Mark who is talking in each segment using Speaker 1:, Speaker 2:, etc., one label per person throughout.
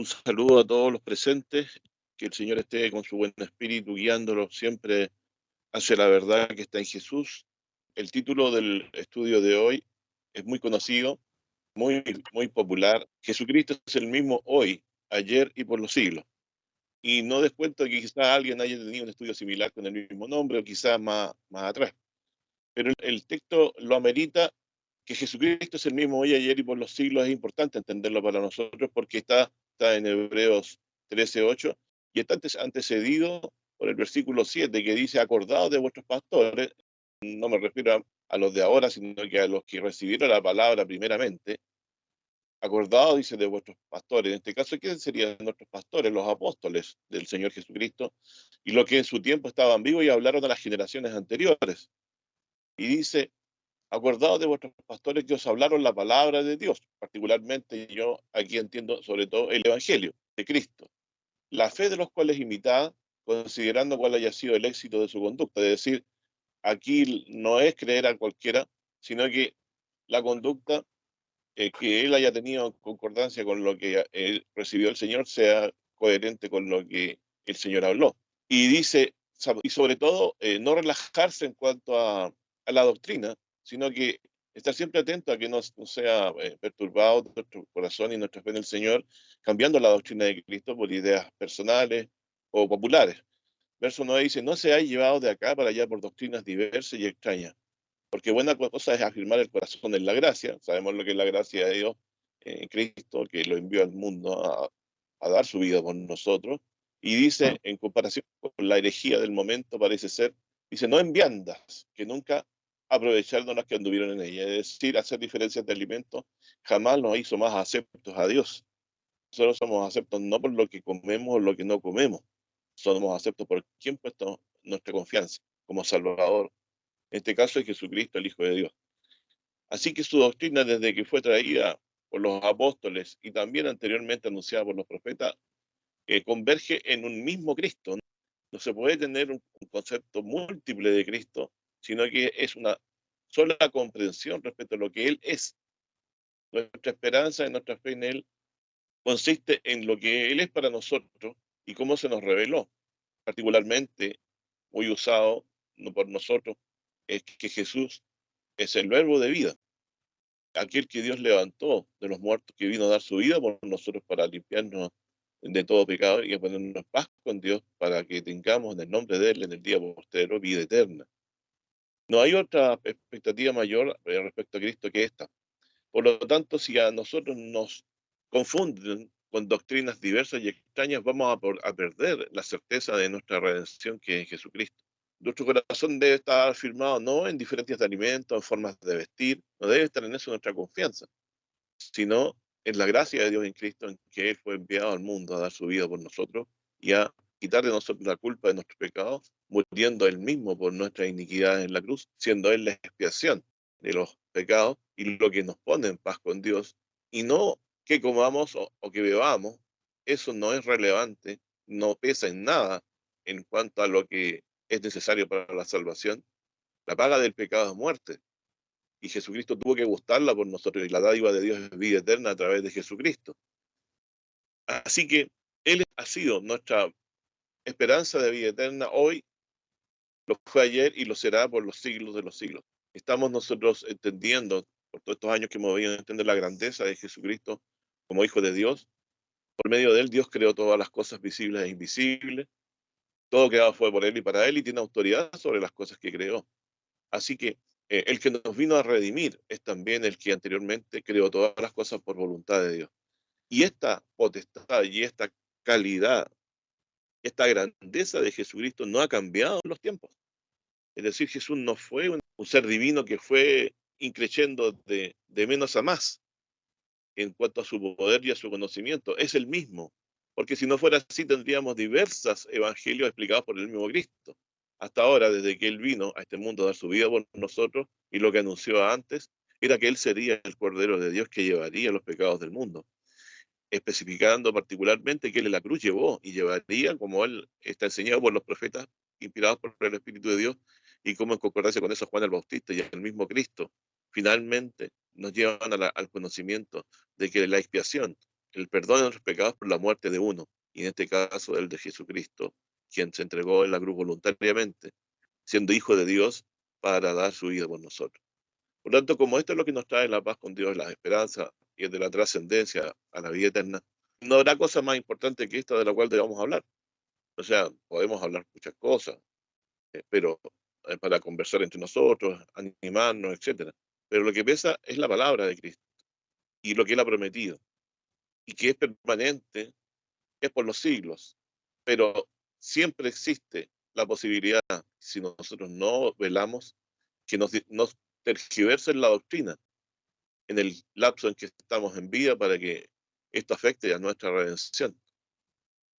Speaker 1: Un saludo a todos los presentes, que el Señor esté con su buen espíritu guiándolos siempre hacia la verdad que está en Jesús. El título del estudio de hoy es muy conocido, muy popular. Jesucristo es el mismo hoy, ayer y por los siglos. Y no descuento que quizás alguien haya tenido un estudio similar con el mismo nombre o quizás más atrás. Pero el texto lo amerita. Que Jesucristo es el mismo hoy, ayer y por los siglos es importante entenderlo para nosotros porque está en Hebreos 13:8 y está antecedido por el versículo 7 que dice: acordaos de vuestros pastores. No me refiero a los de ahora, sino que a los que recibieron la palabra primeramente. Acordaos, dice, de vuestros pastores. En este caso, ¿quiénes serían nuestros pastores? Los apóstoles del Señor Jesucristo, y los que en su tiempo estaban vivos y hablaron a las generaciones anteriores. Y dice: acordaos de vuestros pastores que os hablaron la palabra de Dios. Particularmente yo aquí entiendo sobre todo el Evangelio de Cristo. La fe de los cuales imitada, considerando cuál haya sido el éxito de su conducta. Es decir, aquí no es creer a cualquiera, sino que la conducta que él haya tenido en concordancia con lo que recibió el Señor sea coherente con lo que el Señor habló. Y dice, y sobre todo, no relajarse en cuanto a la doctrina, sino que estar siempre atento a que no sea perturbado nuestro corazón y nuestra fe en el Señor, cambiando la doctrina de Cristo por ideas personales o populares. Verso 9 dice: no seáis llevados de acá para allá por doctrinas diversas y extrañas, porque buena cosa es afirmar el corazón en la gracia. Sabemos lo que es la gracia de Dios en Cristo, que lo envió al mundo a dar su vida por nosotros. Y dice, en comparación con la herejía del momento, parece ser, dice: no en viandas, que nunca aprovecharon las que anduvieron en ella. Es decir, hacer diferencias de alimentos jamás nos hizo más aceptos a Dios. Nosotros somos aceptos no por lo que comemos o lo que no comemos, somos aceptos por quien puesto nuestra confianza como Salvador. En este caso es Jesucristo, el Hijo de Dios. Así que su doctrina, desde que fue traída por los apóstoles y también anteriormente anunciada por los profetas, converge en un mismo Cristo. No se puede tener un concepto múltiple de Cristo, sino que es una sola comprensión respecto a lo que Él es. Nuestra esperanza y nuestra fe en Él consiste en lo que Él es para nosotros y cómo se nos reveló, particularmente muy usado no por nosotros, es que Jesús es el verbo de vida, aquel que Dios levantó de los muertos, que vino a dar su vida por nosotros para limpiarnos de todo pecado y a ponernos en paz con Dios para que tengamos en el nombre de Él en el día postrero vida eterna. No hay otra expectativa mayor respecto a Cristo que esta. Por lo tanto, si a nosotros nos confunden con doctrinas diversas y extrañas, vamos a perder la certeza de nuestra redención que es Jesucristo. Nuestro corazón debe estar firmado no en diferencias de alimentos, en formas de vestir, no debe estar en eso nuestra confianza, sino en la gracia de Dios en Cristo, en que Él fue enviado al mundo a dar su vida por nosotros y a quitar de nosotros la culpa de nuestros pecados, muriendo Él mismo por nuestras iniquidades en la cruz, siendo Él la expiación de los pecados y lo que nos pone en paz con Dios. Y no que comamos o que bebamos, eso no es relevante, no pesa en nada en cuanto a lo que es necesario para la salvación. La paga del pecado es muerte, y Jesucristo tuvo que gustarla por nosotros, y la dádiva de Dios es vida eterna a través de Jesucristo. Así que Él ha sido nuestra esperanza de vida eterna hoy, lo fue ayer y lo será por los siglos de los siglos. Estamos nosotros entendiendo, por todos estos años que hemos venido a entender la grandeza de Jesucristo como Hijo de Dios. Por medio de Él, Dios creó todas las cosas visibles e invisibles. Todo creado fue por Él y para Él, y tiene autoridad sobre las cosas que creó. Así que el que nos vino a redimir es también el que anteriormente creó todas las cosas por voluntad de Dios. Y esta potestad y esta calidad, esta grandeza de Jesucristo no ha cambiado en los tiempos. Es decir, Jesús no fue un ser divino que fue increciendo de menos a más en cuanto a su poder y a su conocimiento. Es el mismo. Porque si no fuera así, tendríamos diversos evangelios explicados por el mismo Cristo. Hasta ahora, desde que Él vino a este mundo a dar su vida por nosotros, y lo que anunció antes, era que Él sería el Cordero de Dios que llevaría los pecados del mundo, especificando particularmente que Él en la cruz llevó y llevaría, como Él está enseñado por los profetas, inspirados por el Espíritu de Dios, y como en concordancia con eso Juan el Bautista y el mismo Cristo, finalmente nos llevan al conocimiento de que la expiación el perdón de nuestros pecados por la muerte de uno, y en este caso el de Jesucristo, quien se entregó en la cruz voluntariamente, siendo hijo de Dios para dar su vida por nosotros. Por lo tanto, como esto es lo que nos trae la paz con Dios, la esperanza y el de la trascendencia a la vida eterna, no habrá cosa más importante que esta de la cual debamos hablar. O sea, podemos hablar muchas cosas, pero para conversar entre nosotros, animarnos, etcétera. Pero lo que pesa es la palabra de Cristo y lo que Él ha prometido, y que es permanente, es por los siglos. Pero siempre existe la posibilidad, si nosotros no velamos, que nos tergiversen la doctrina en el lapso en que estamos en vida para que esto afecte a nuestra redención.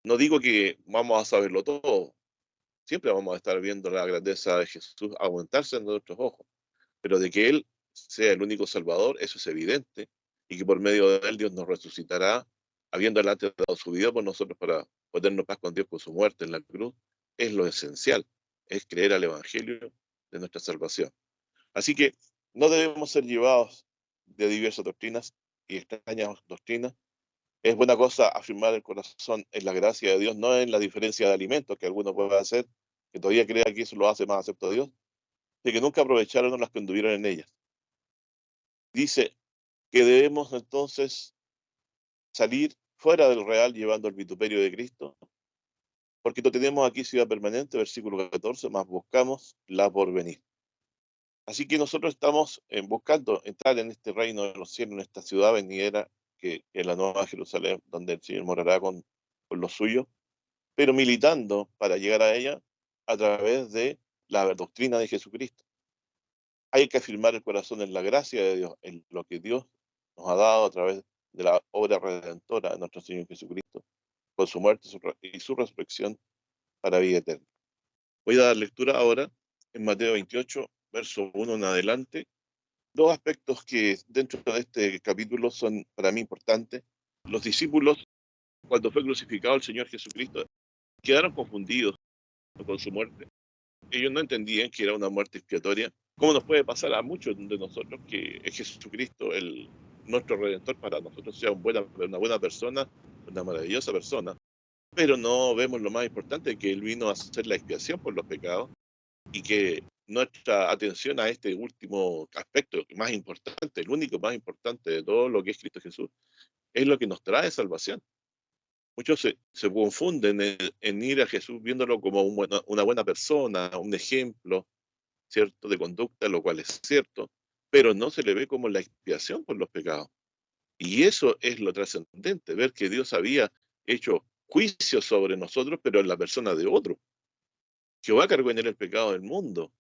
Speaker 1: No digo que vamos a saberlo todo, siempre vamos a estar viendo la grandeza de Jesús aumentarse en nuestros ojos, pero de que Él sea el único Salvador, eso es evidente, y que por medio de Él Dios nos resucitará, habiendo antes dado su vida por nosotros para ponernos paz con Dios con su muerte en la cruz, es lo esencial, es creer al Evangelio de nuestra salvación. Así que no debemos ser llevados de diversas doctrinas y extrañas doctrinas. Es buena cosa afirmar el corazón en la gracia de Dios, no en la diferencia de alimentos que alguno puede hacer, que todavía crea que eso lo hace más acepto a Dios, de que nunca aprovecharon las que anduvieron en ellas. Dice que debemos entonces salir fuera del real llevando el vituperio de Cristo, porque no tenemos aquí ciudad permanente, versículo 14, más buscamos la porvenir. Así que nosotros estamos buscando entrar en este reino de los cielos, en esta ciudad venidera, que es la nueva Jerusalén, donde el Señor morará con los suyos, pero militando para llegar a ella a través de la doctrina de Jesucristo. Hay que afirmar el corazón en la gracia de Dios, en lo que Dios nos ha dado a través de la obra redentora de nuestro Señor Jesucristo, con su muerte y su resurrección para vida eterna. Voy a dar lectura ahora en Mateo 28, verso 1 en adelante. Dos aspectos que dentro de este capítulo son para mí importantes. Los discípulos, cuando fue crucificado el Señor Jesucristo, quedaron confundidos con su muerte. Ellos no entendían que era una muerte expiatoria, como nos puede pasar a muchos de nosotros, que es Jesucristo, nuestro Redentor, para nosotros sea una buena persona, una maravillosa persona, pero no vemos lo más importante, que Él vino a hacer la expiación por los pecados, y que nuestra atención a este último aspecto más importante, el único más importante de todo lo que es Cristo Jesús, es lo que nos trae salvación. Muchos se confunden en ir a Jesús viéndolo como una buena persona, un ejemplo, ¿cierto?, de conducta, lo cual es cierto, pero no se le ve como la expiación por los pecados. Y eso es lo trascendente, ver que Dios había hecho juicio sobre nosotros, pero en la persona de otro. Jehová cargó en él el pecado del mundo,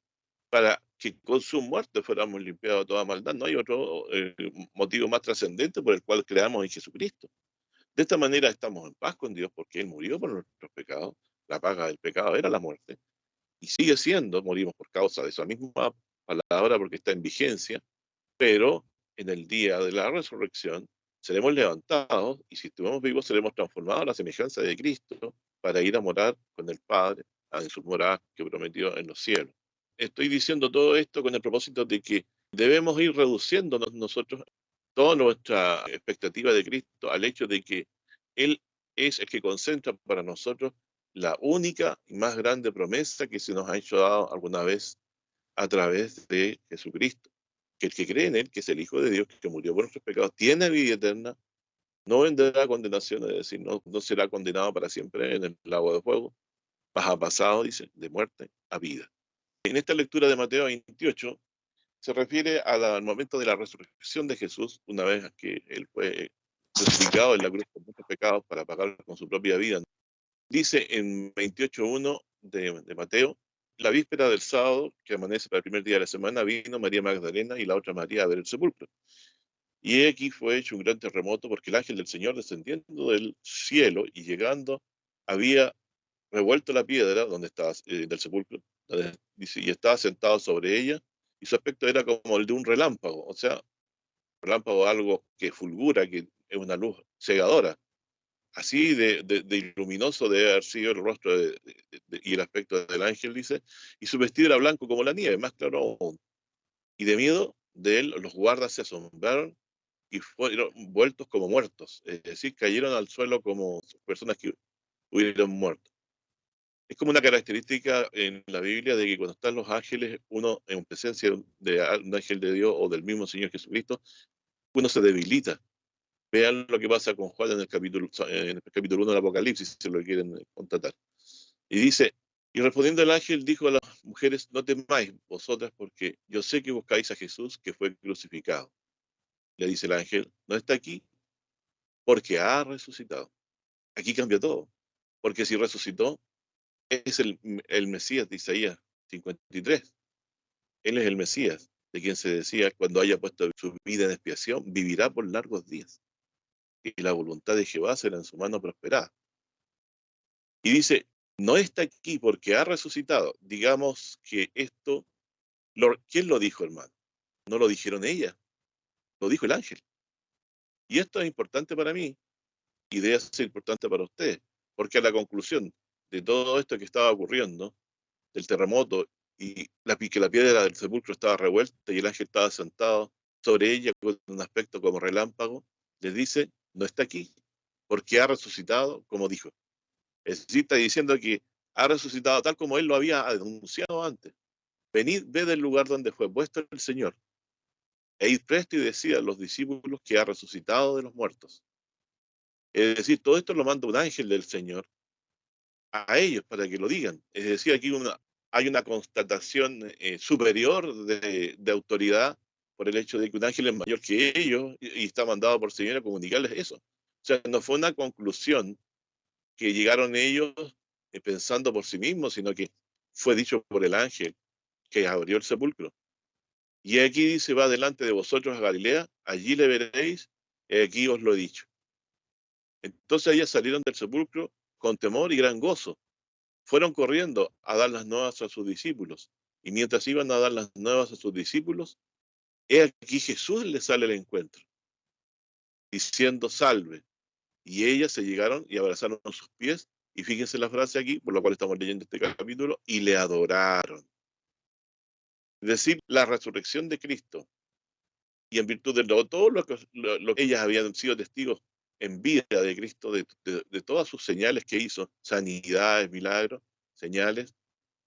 Speaker 1: para que con su muerte fuéramos limpiados de toda maldad. No hay otro motivo más trascendente por el cual creamos en Jesucristo. De esta manera estamos en paz con Dios, porque Él murió por nuestros pecados. La paga del pecado era la muerte, y sigue siendo, morimos por causa de esa misma palabra porque está en vigencia, pero en el día de la resurrección seremos levantados, y si estuvimos vivos seremos transformados a la semejanza de Cristo para ir a morar con el Padre en su morada que prometió en los cielos. Estoy diciendo todo esto con el propósito de que debemos ir reduciéndonos nosotros toda nuestra expectativa de Cristo al hecho de que Él es el que concentra para nosotros la única y más grande promesa que se nos ha hecho dado alguna vez a través de Jesucristo. Que el que cree en Él, que es el Hijo de Dios, que murió por nuestros pecados, tiene vida eterna, no vendrá condenación, es decir, no será condenado para siempre en el lago de fuego, ha pasado, dice, de muerte a vida. En esta lectura de Mateo 28 se refiere al momento de la resurrección de Jesús, una vez que Él fue crucificado en la cruz por muchos pecados para pagar con su propia vida. Dice en 28.1 de Mateo: la víspera del sábado, que amanece para el primer día de la semana, vino María Magdalena y la otra María a ver el sepulcro. Y aquí fue hecho un gran terremoto, porque el ángel del Señor, descendiendo del cielo y llegando, había revuelto la piedra donde estaba, del sepulcro, dice, y estaba sentado sobre ella, y su aspecto era como el de un relámpago, o sea, relámpago, algo que fulgura, que es una luz cegadora. Así de luminoso debe haber sido el rostro y el aspecto del ángel, dice, y su vestido era blanco como la nieve, más claro aún. Y de miedo de él, los guardas se asombraron y fueron vueltos como muertos, es decir, cayeron al suelo como personas que hubieran muerto. Es como una característica en la Biblia de que cuando están los ángeles, uno en presencia de un ángel de Dios o del mismo Señor Jesucristo, uno se debilita. Vean lo que pasa con Juan en el capítulo 1 del Apocalipsis, si se lo quieren contratar. Y dice, y respondiendo el ángel dijo a las mujeres, no temáis vosotras porque yo sé que buscáis a Jesús que fue crucificado. Le dice el ángel, no está aquí porque ha resucitado. Aquí cambia todo, porque si resucitó, es el Mesías de Isaías 53. Él es el Mesías, de quien se decía, cuando haya puesto su vida en expiación, vivirá por largos días. Y la voluntad de Jehová será en su mano prosperada. Y dice, no está aquí porque ha resucitado. Digamos que esto, ¿quién lo dijo, hermano? No lo dijeron ella, lo dijo el ángel. Y esto es importante para mí y debe ser importante para ustedes, porque a la conclusión de todo esto que estaba ocurriendo, del terremoto, y que la piedra del sepulcro estaba revuelta y el ángel estaba sentado sobre ella con un aspecto como relámpago, les dice, no está aquí, porque ha resucitado, como dijo. Es decir, está diciendo que ha resucitado tal como él lo había anunciado antes. Venid, ved el lugar donde fue puesto el Señor, e id presto y decid a los discípulos que ha resucitado de los muertos. Es decir, todo esto lo manda un ángel del Señor a ellos para que lo digan. Es decir, aquí hay una constatación superior de autoridad por el hecho de que un ángel es mayor que ellos y está mandado por Señor a comunicarles eso. O sea, no fue una conclusión que llegaron ellos pensando por sí mismos, sino que fue dicho por el ángel que abrió el sepulcro. Y aquí dice, va delante de vosotros a Galilea, allí le veréis, aquí os lo he dicho. Entonces ellas salieron del sepulcro con temor y gran gozo. Fueron corriendo a dar las nuevas a sus discípulos. Y mientras iban a dar las nuevas a sus discípulos, he aquí Jesús les sale al encuentro, diciendo salve. Y ellas se llegaron y abrazaron sus pies. Y fíjense la frase aquí, por lo cual estamos leyendo este capítulo, y le adoraron. Es decir, la resurrección de Cristo y en virtud de todo lo que ellas habían sido testigos en vida de Cristo, de todas sus señales que hizo, sanidades, milagros, señales,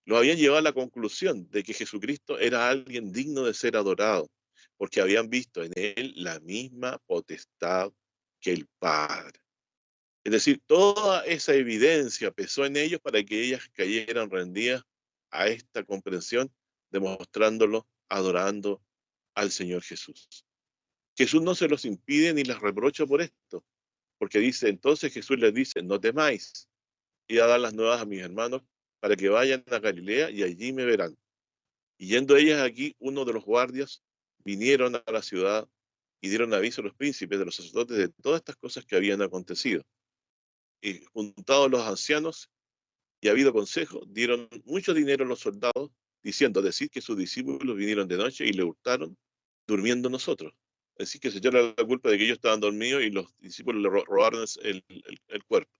Speaker 1: lo habían llevado a la conclusión de que Jesucristo era alguien digno de ser adorado, porque habían visto en él la misma potestad que el Padre. Es decir, toda esa evidencia pesó en ellos para que ellas cayeran rendidas a esta comprensión, demostrándolo, adorando al Señor Jesús. Jesús no se los impide ni les reprocha por esto, porque dice, entonces Jesús les dice, no temáis, id a dar las nuevas a mis hermanos para que vayan a Galilea y allí me verán. Y yendo ellas aquí, uno de los guardias vinieron a la ciudad y dieron aviso a los príncipes de los sacerdotes de todas estas cosas que habían acontecido. Y juntados los ancianos y habido consejo, dieron mucho dinero a los soldados, diciendo, decir que sus discípulos vinieron de noche y le hurtaron, durmiendo nosotros. Así que se echó la culpa de que ellos estaban dormidos y los discípulos le robaron el cuerpo.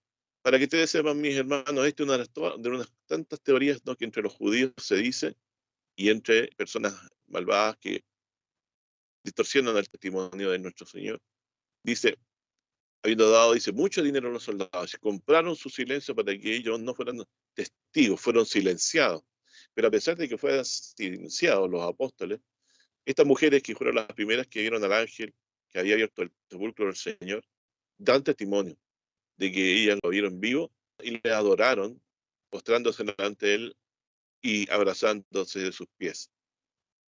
Speaker 1: Para que ustedes sepan, mis hermanos, esta es de unas tantas teorías, ¿no?, que entre los judíos se dice y entre personas malvadas que distorsionan el testimonio de nuestro Señor. Dice, habiendo dado, dice, mucho dinero a los soldados, compraron su silencio para que ellos no fueran testigos, fueron silenciados. Pero a pesar de que fueran silenciados los apóstoles, estas mujeres que fueron las primeras que vieron al ángel que había abierto el sepulcro del Señor, dan testimonio de que ellas lo vieron vivo y le adoraron, postrándose delante de él y abrazándose de sus pies.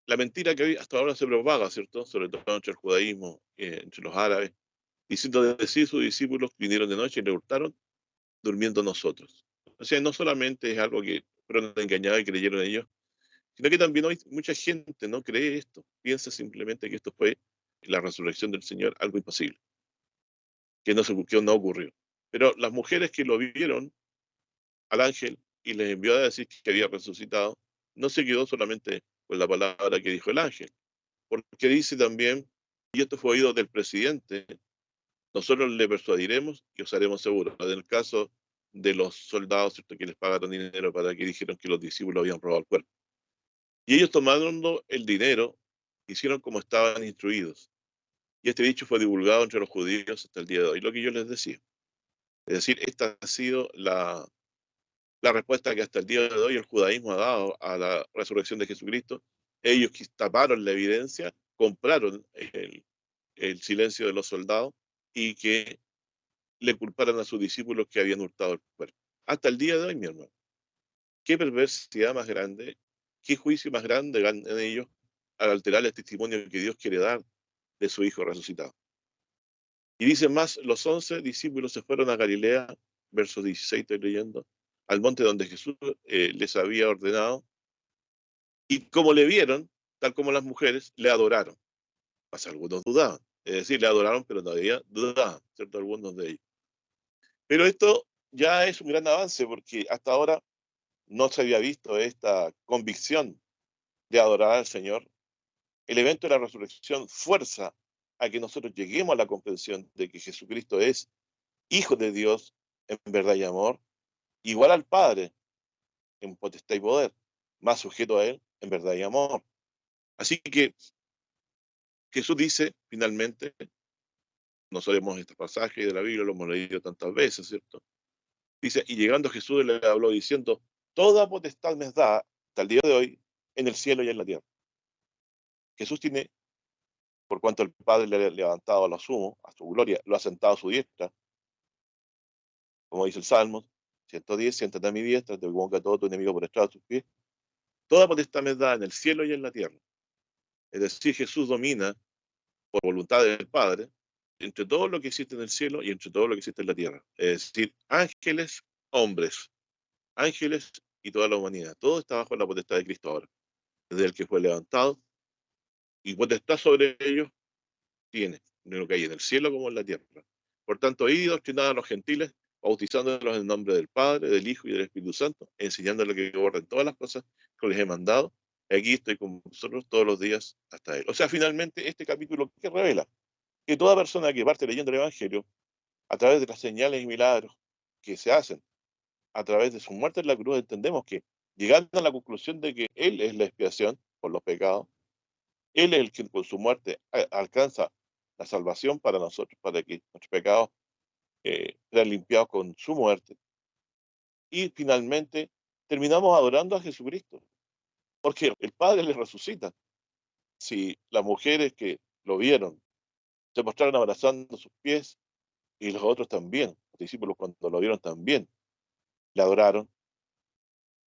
Speaker 1: La mentira que hasta ahora se propaga, ¿cierto? Sobre todo entre el judaísmo, entre los árabes, diciendo de decir sus discípulos vinieron de noche y le hurtaron, durmiendo nosotros. O sea, no solamente es algo que fueron engañados y creyeron ellos, sino que también hoy mucha gente no cree esto, piensa simplemente que esto fue la resurrección del Señor, algo imposible, que no ocurrió. Pero las mujeres que lo vieron al ángel y les envió a decir que había resucitado, no se quedó solamente con la palabra que dijo el ángel, porque dice también, y esto fue oído del presidente, nosotros le persuadiremos y os haremos seguros. En el caso de los soldados, ¿cierto?, que les pagaron dinero para que dijeron que los discípulos habían robado el cuerpo. Y ellos tomaron el dinero, hicieron como estaban instruidos. Y este dicho fue divulgado entre los judíos hasta el día de hoy, lo que yo les decía. Es decir, esta ha sido la respuesta que hasta el día de hoy el judaísmo ha dado a la resurrección de Jesucristo. Ellos que taparon la evidencia, compraron el silencio de los soldados y que le culparan a sus discípulos que habían hurtado el cuerpo. Hasta el día de hoy, mi hermano. Qué perversidad más grande, qué juicio más grande ganan ellos al alterar el testimonio que Dios quiere dar de su Hijo resucitado. Y dice más, los 11 discípulos se fueron a Galilea, verso 16 estoy leyendo, al monte donde Jesús les había ordenado, y como le vieron, tal como las mujeres, le adoraron. Más algunos dudaban, es decir, le adoraron, pero todavía dudaban, ¿cierto? Algunos de ellos. Pero esto ya es un gran avance, porque hasta ahora no se había visto esta convicción de adorar al Señor. El evento de la resurrección fuerza a que nosotros lleguemos a la comprensión de que Jesucristo es Hijo de Dios en verdad y amor, igual al Padre en potestad y poder, más sujeto a Él en verdad y amor. Así que Jesús dice finalmente, no sabemos este pasaje de la Biblia, lo hemos leído tantas veces, ¿cierto? Dice, y llegando Jesús le habló diciendo, toda potestad me da hasta el día de hoy en el cielo y en la tierra. Jesús tiene, por cuanto el Padre le ha levantado a lo sumo, a su gloria, lo ha sentado a su diestra, como dice el Salmo 110, siéntate a mi diestra, te ponga todo tu enemigo por estrado de tus pies. Toda potestad me da en el cielo y en la tierra. Es decir, Jesús domina por voluntad del Padre entre todo lo que existe en el cielo y entre todo lo que existe en la tierra. Es decir, ángeles, hombres, ángeles y toda la humanidad. Todo está bajo la potestad de Cristo ahora. Desde el que fue levantado y potestad sobre ellos tiene, en lo que hay en el cielo como en la tierra. Por tanto, id y doctrinad a los gentiles, bautizándolos en el nombre del Padre, del Hijo y del Espíritu Santo, enseñándoles que guarden todas las cosas que les he mandado. Y aquí estoy con vosotros todos los días hasta él. O sea, finalmente, este capítulo que revela que toda persona que parte leyendo el Evangelio, a través de las señales y milagros que se hacen, a través de su muerte en la cruz, entendemos que llegando a la conclusión de que Él es la expiación por los pecados, Él es el que con su muerte alcanza la salvación para nosotros, para que nuestros pecados sean limpiados con su muerte. Y finalmente terminamos adorando a Jesucristo, porque el Padre le resucita. Si las mujeres que lo vieron se mostraron abrazando sus pies y los otros también, los discípulos cuando lo vieron también, le adoraron,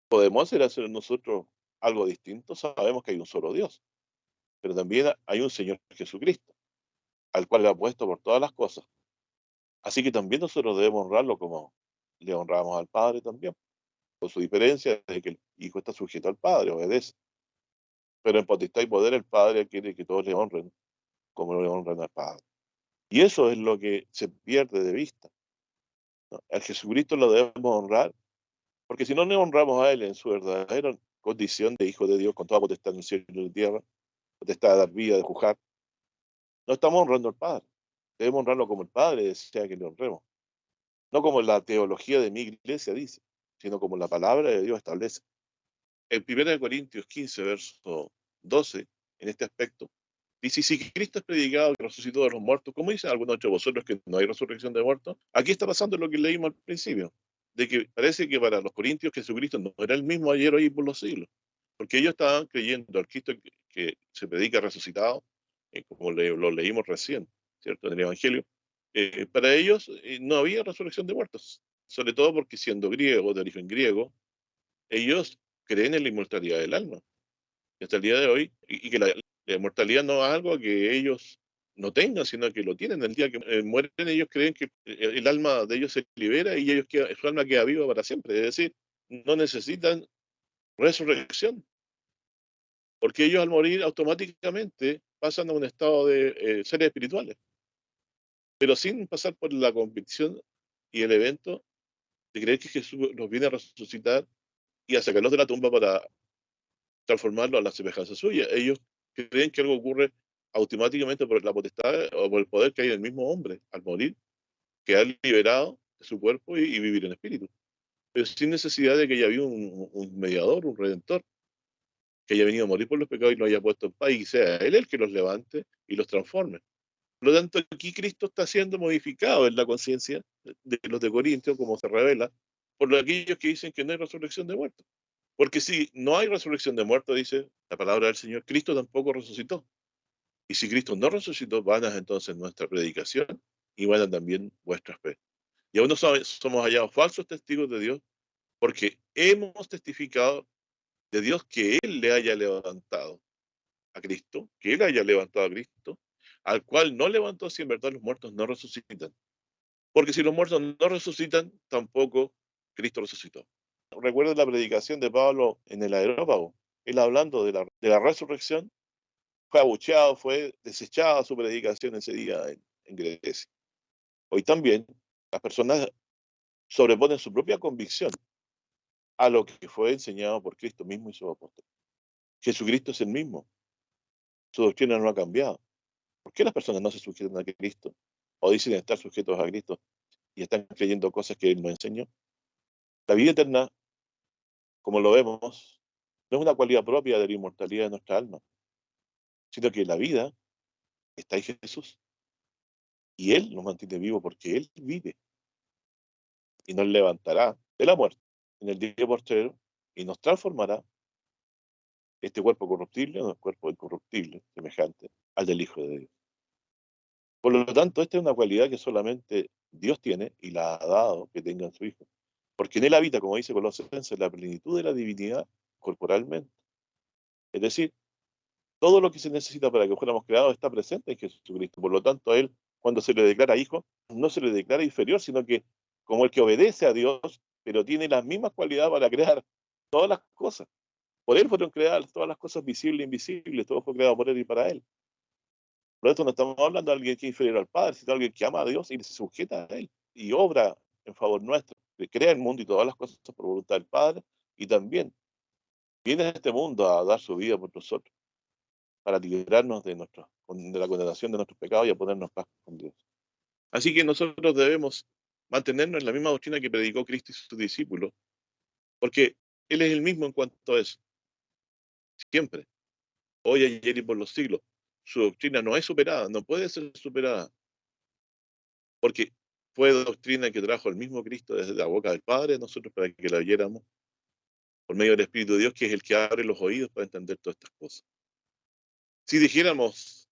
Speaker 1: podemos hacer nosotros algo distinto. Sabemos que hay un solo Dios, pero también hay un Señor Jesucristo, al cual le ha puesto por todas las cosas. Así que también nosotros debemos honrarlo como le honramos al Padre también, con su diferencia de que el Hijo está sujeto al Padre, obedece. Pero en potestad y poder el Padre quiere que todos le honren como le honran al Padre. Y eso es lo que se pierde de vista, ¿no? Al Jesucristo lo debemos honrar, porque si no le honramos a Él en su verdadera condición de Hijo de Dios, con toda potestad en el cielo y en la tierra, potestad de dar vida, de juzgar, no estamos honrando al Padre. Debemos honrarlo como el Padre desea que le honremos. No como la teología de mi iglesia dice, sino como la palabra de Dios establece. En 1 Corintios 15, verso 12, en este aspecto, dice, si Cristo es predicado que resucitó de los muertos, ¿cómo dicen algunos de vosotros que no hay resurrección de muertos? Aquí está pasando lo que leímos al principio, de que parece que para los corintios Jesucristo no era el mismo ayer, hoy y por los siglos, porque ellos estaban creyendo al Cristo que se predica resucitado, como lo leímos recién, ¿cierto? En el Evangelio. Para ellos no había resurrección de muertos, sobre todo porque siendo griego, de origen griego, ellos creen en la inmortalidad del alma. Y hasta el día de hoy, y que la inmortalidad no es algo que ellos no tengan, sino que lo tienen. El día que mueren, ellos creen que el alma de ellos se libera y su alma queda viva para siempre. Es decir, no necesitan resurrección, porque ellos al morir automáticamente pasan a un estado de seres espirituales, pero sin pasar por la convicción y el evento de creer que Jesús los viene a resucitar y a sacarlos de la tumba para transformarlo a la semejanza suya. Ellos creen que algo ocurre automáticamente por la potestad o por el poder que hay en el mismo hombre al morir, quedar liberado de su cuerpo y vivir en espíritu. Pero sin necesidad de que haya habido un mediador, un redentor, que haya venido a morir por los pecados y lo haya puesto en paz y sea él el que los levante y los transforme. Por lo tanto, aquí Cristo está siendo modificado en la conciencia de los de Corintios, como se revela, por aquellos que dicen que no hay resurrección de muertos. Porque si no hay resurrección de muertos, dice la palabra del Señor, Cristo tampoco resucitó. Y si Cristo no resucitó, vana es entonces nuestra predicación y vana también vuestra fe. Y aún no somos hallados falsos testigos de Dios, porque hemos testificado de Dios que Él le haya levantado a Cristo, que Él haya levantado a Cristo, al cual no levantó si en verdad los muertos no resucitan. Porque si los muertos no resucitan, tampoco Cristo resucitó. Recuerda la predicación de Pablo en el Areópago. Él hablando de la resurrección, fue abucheado, fue desechada su predicación ese día en Grecia. Hoy también las personas sobreponen su propia convicción a lo que fue enseñado por Cristo mismo y sus apóstoles. Jesucristo es el mismo, su doctrina no ha cambiado. ¿Por qué las personas no se sujetan a Cristo o dicen estar sujetos a Cristo y están creyendo cosas que Él no enseñó? La vida eterna, como lo vemos, no es una cualidad propia de la inmortalidad de nuestra alma, sino que la vida está en Jesús y Él nos mantiene vivos porque Él vive y nos levantará de la muerte en el día postrero y nos transformará este cuerpo corruptible en un cuerpo incorruptible, semejante al del Hijo de Dios. Por lo tanto, esta es una cualidad que solamente Dios tiene y la ha dado que tenga en su Hijo. Porque en Él habita, como dice Colosenses, la plenitud de la divinidad corporalmente. Es decir, todo lo que se necesita para que fuéramos creados está presente en Jesucristo. Por lo tanto, a Él, cuando se le declara Hijo, no se le declara inferior, sino que como el que obedece a Dios, pero tiene las mismas cualidades para crear todas las cosas. Por Él fueron creadas todas las cosas visibles e invisibles, todo fue creado por Él y para Él. Por esto no estamos hablando de alguien que es inferior al Padre, sino de alguien que ama a Dios y se sujeta a Él y obra en favor nuestro, que crea el mundo y todas las cosas por voluntad del Padre, y también viene a este mundo a dar su vida por nosotros, para librarnos de la condenación de nuestros pecados y a ponernos en paz con Dios. Así que nosotros debemos mantenernos en la misma doctrina que predicó Cristo y sus discípulos, porque Él es el mismo en cuanto a eso, siempre, hoy, ayer y por los siglos. Su doctrina no es superada, no puede ser superada, porque fue doctrina que trajo el mismo Cristo desde la boca del Padre a nosotros para que la oyéramos por medio del Espíritu de Dios, que es el que abre los oídos para entender todas estas cosas. Si dijéramos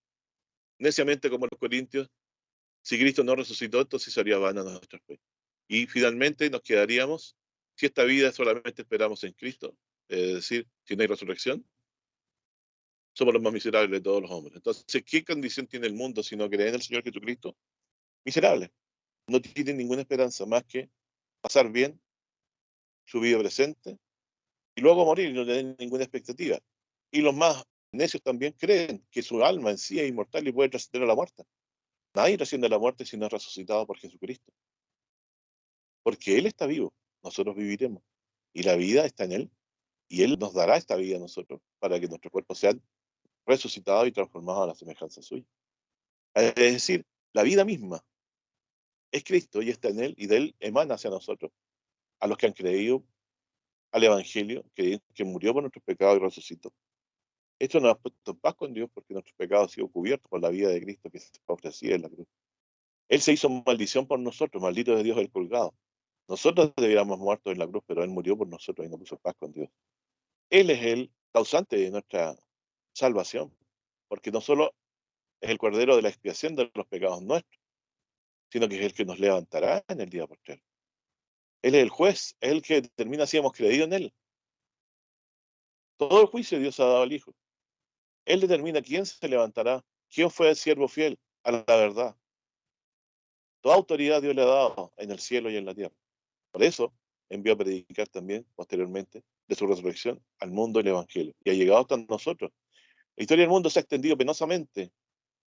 Speaker 1: neciamente como los corintios, si Cristo no resucitó, entonces sería vana nuestra fe. Y finalmente nos quedaríamos, si esta vida solamente esperamos en Cristo, es decir, si no hay resurrección, somos los más miserables de todos los hombres. Entonces, ¿qué condición tiene el mundo si no cree en el Señor Jesucristo? Miserable. No tiene ninguna esperanza más que pasar bien su vida presente y luego morir y no tienen ninguna expectativa. Y los más necios también creen que su alma en sí es inmortal y puede trascender a la muerte. Nadie trasciende a la muerte si no es resucitado por Jesucristo. Porque Él está vivo, nosotros viviremos. Y la vida está en Él. Y Él nos dará esta vida a nosotros para que nuestros cuerpos sean resucitados y transformados a la semejanza suya. Es decir, la vida misma es Cristo y está en Él y de Él emana hacia nosotros, a los que han creído al Evangelio, que murió por nuestros pecados y resucitó. Esto nos ha puesto en paz con Dios porque nuestros pecados han sido cubiertos por la vida de Cristo que se ofrecía en la cruz. Él se hizo maldición por nosotros, maldito de Dios el colgado. Nosotros debiéramos muertos en la cruz, pero Él murió por nosotros y nos puso en paz con Dios. Él es el causante de nuestra salvación, porque no solo es el cordero de la expiación de los pecados nuestros, sino que es el que nos levantará en el día postrero. Él es el juez, es el que determina si hemos creído en Él. Todo el juicio Dios ha dado al Hijo. Él determina quién se levantará, quién fue el siervo fiel a la verdad. Toda autoridad Dios le ha dado en el cielo y en la tierra. Por eso envió a predicar también, posteriormente, de su resurrección al mundo el Evangelio. Y ha llegado hasta nosotros. La historia del mundo se ha extendido penosamente,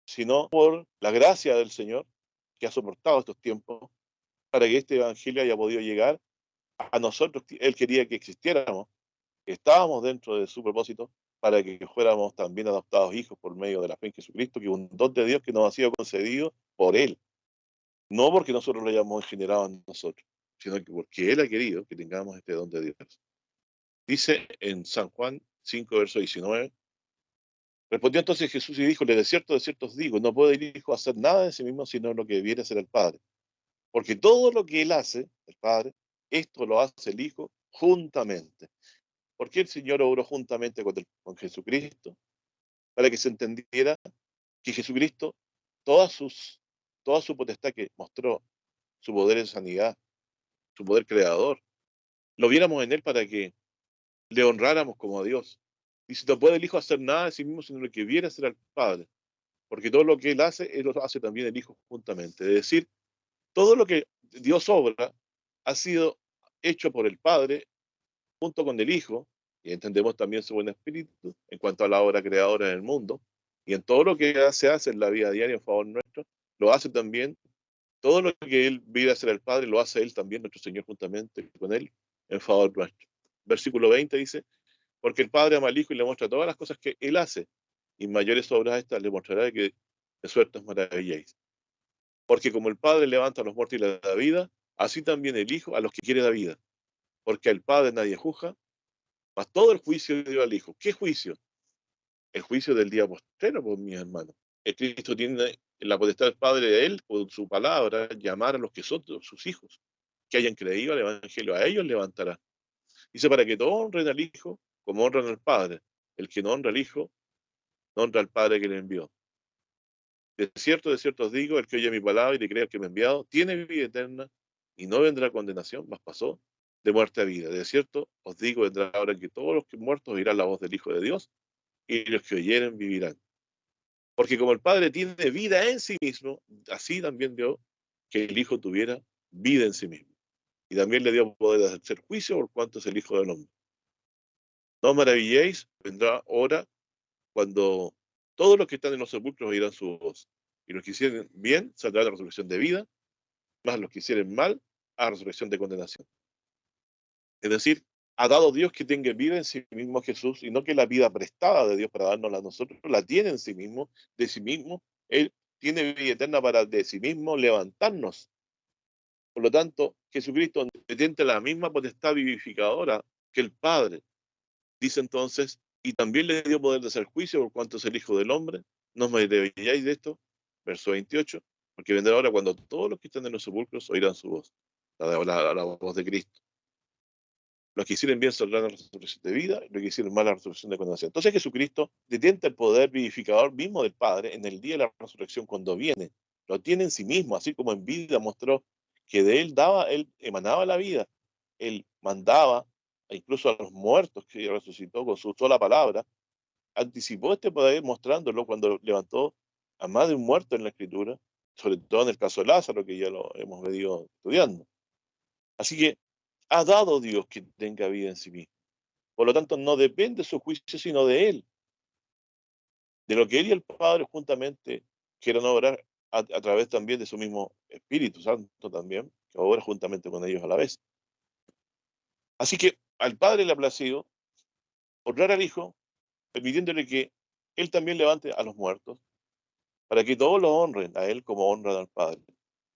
Speaker 1: sino por la gracia del Señor que ha soportado estos tiempos para que este Evangelio haya podido llegar a nosotros. Él quería que existiéramos, que estábamos dentro de su propósito para que fuéramos también adoptados hijos por medio de la fe en Jesucristo, que es un don de Dios que nos ha sido concedido por Él. No porque nosotros lo hayamos generado en nosotros, sino que porque Él ha querido que tengamos este don de Dios. Dice en San Juan 5, verso 19, Respondió entonces Jesús y dijo, de cierto os digo, no puede el Hijo hacer nada de sí mismo, sino lo que viene a hacer el Padre. Porque todo lo que él hace, el Padre, esto lo hace el Hijo juntamente. ¿Por qué el Señor obró juntamente con Jesucristo? Para que se entendiera que Jesucristo, todas sus, toda su potestad que mostró, su poder de sanidad, su poder creador, lo viéramos en él para que le honráramos como a Dios. Dice, no puede el Hijo hacer nada de sí mismo, sino lo que viene a hacer al Padre. Porque todo lo que él hace lo hace también el Hijo juntamente. Es decir, todo lo que Dios obra ha sido hecho por el Padre junto con el Hijo, y entendemos también su buen espíritu en cuanto a la obra creadora del mundo, y en todo lo que se hace en la vida diaria en favor nuestro, lo hace también, todo lo que Él vive a hacer el Padre, lo hace Él también, nuestro Señor, juntamente con Él, en favor nuestro. Versículo 20 dice, porque el Padre ama al Hijo y le muestra todas las cosas que Él hace, y mayores obras estas le mostrará que de suerte os maravilléis. Porque como el Padre levanta a los muertos y le da vida, así también el Hijo a los que quiere da vida. Porque al Padre nadie juzga, mas todo el juicio dio al Hijo. ¿Qué juicio? El juicio del día postrero, pues, mis hermanos. El Cristo tiene la potestad del Padre de Él, con su palabra, llamar a los que son sus hijos, que hayan creído al Evangelio, a ellos levantará. Dice, para que todos honren al Hijo como honran al Padre. El que no honra al Hijo, no honra al Padre que le envió. De cierto os digo, el que oye mi palabra y le cree al que me ha enviado, tiene vida eterna y no vendrá condenación, mas pasó de muerte a vida. De cierto os digo, vendrá ahora que todos los que muertos oirán la voz del Hijo de Dios, y los que oyeren vivirán. Porque como el Padre tiene vida en sí mismo, así también dio que el Hijo tuviera vida en sí mismo. Y también le dio poder de hacer juicio por cuanto es el Hijo del Hombre. No os maravilléis, vendrá hora cuando todos los que están en los sepulcros oirán su voz. Y los que hicieron bien saldrán a la resurrección de vida, más los que hicieron mal a la resurrección de condenación. Es decir, ha dado Dios que tenga vida en sí mismo Jesús, y no que la vida prestada de Dios para dárnosla a nosotros, la tiene en sí mismo, de sí mismo. Él tiene vida eterna para de sí mismo levantarnos. Por lo tanto, Jesucristo tiene la misma potestad vivificadora que el Padre. Dice entonces, y también le dio poder de hacer juicio por cuanto es el Hijo del Hombre. No os maravilláis de esto, verso 28, porque vendrá ahora cuando todos los que están en los sepulcros oirán su voz, la voz de Cristo. Los que hicieron bien saldrán a la resurrección de vida, y los que hicieron mal a la resurrección de condenación. Entonces Jesucristo detenta el poder vivificador mismo del Padre en el día de la resurrección cuando viene. Lo tiene en sí mismo, así como en vida mostró que de él daba, él emanaba la vida, él mandaba, e incluso a los muertos que resucitó con su sola palabra, anticipó este poder mostrándolo cuando levantó a más de un muerto en la Escritura, sobre todo en el caso de Lázaro, que ya lo hemos venido estudiando. Así que ha dado Dios que tenga vida en sí mismo. Por lo tanto, no depende de su juicio, sino de Él, de lo que Él y el Padre juntamente quieran obrar a través también de su mismo Espíritu Santo también, que obra juntamente con ellos a la vez. Así que al Padre le ha placido honrar al Hijo, permitiéndole que Él también levante a los muertos, para que todos lo honren a Él como honran al Padre.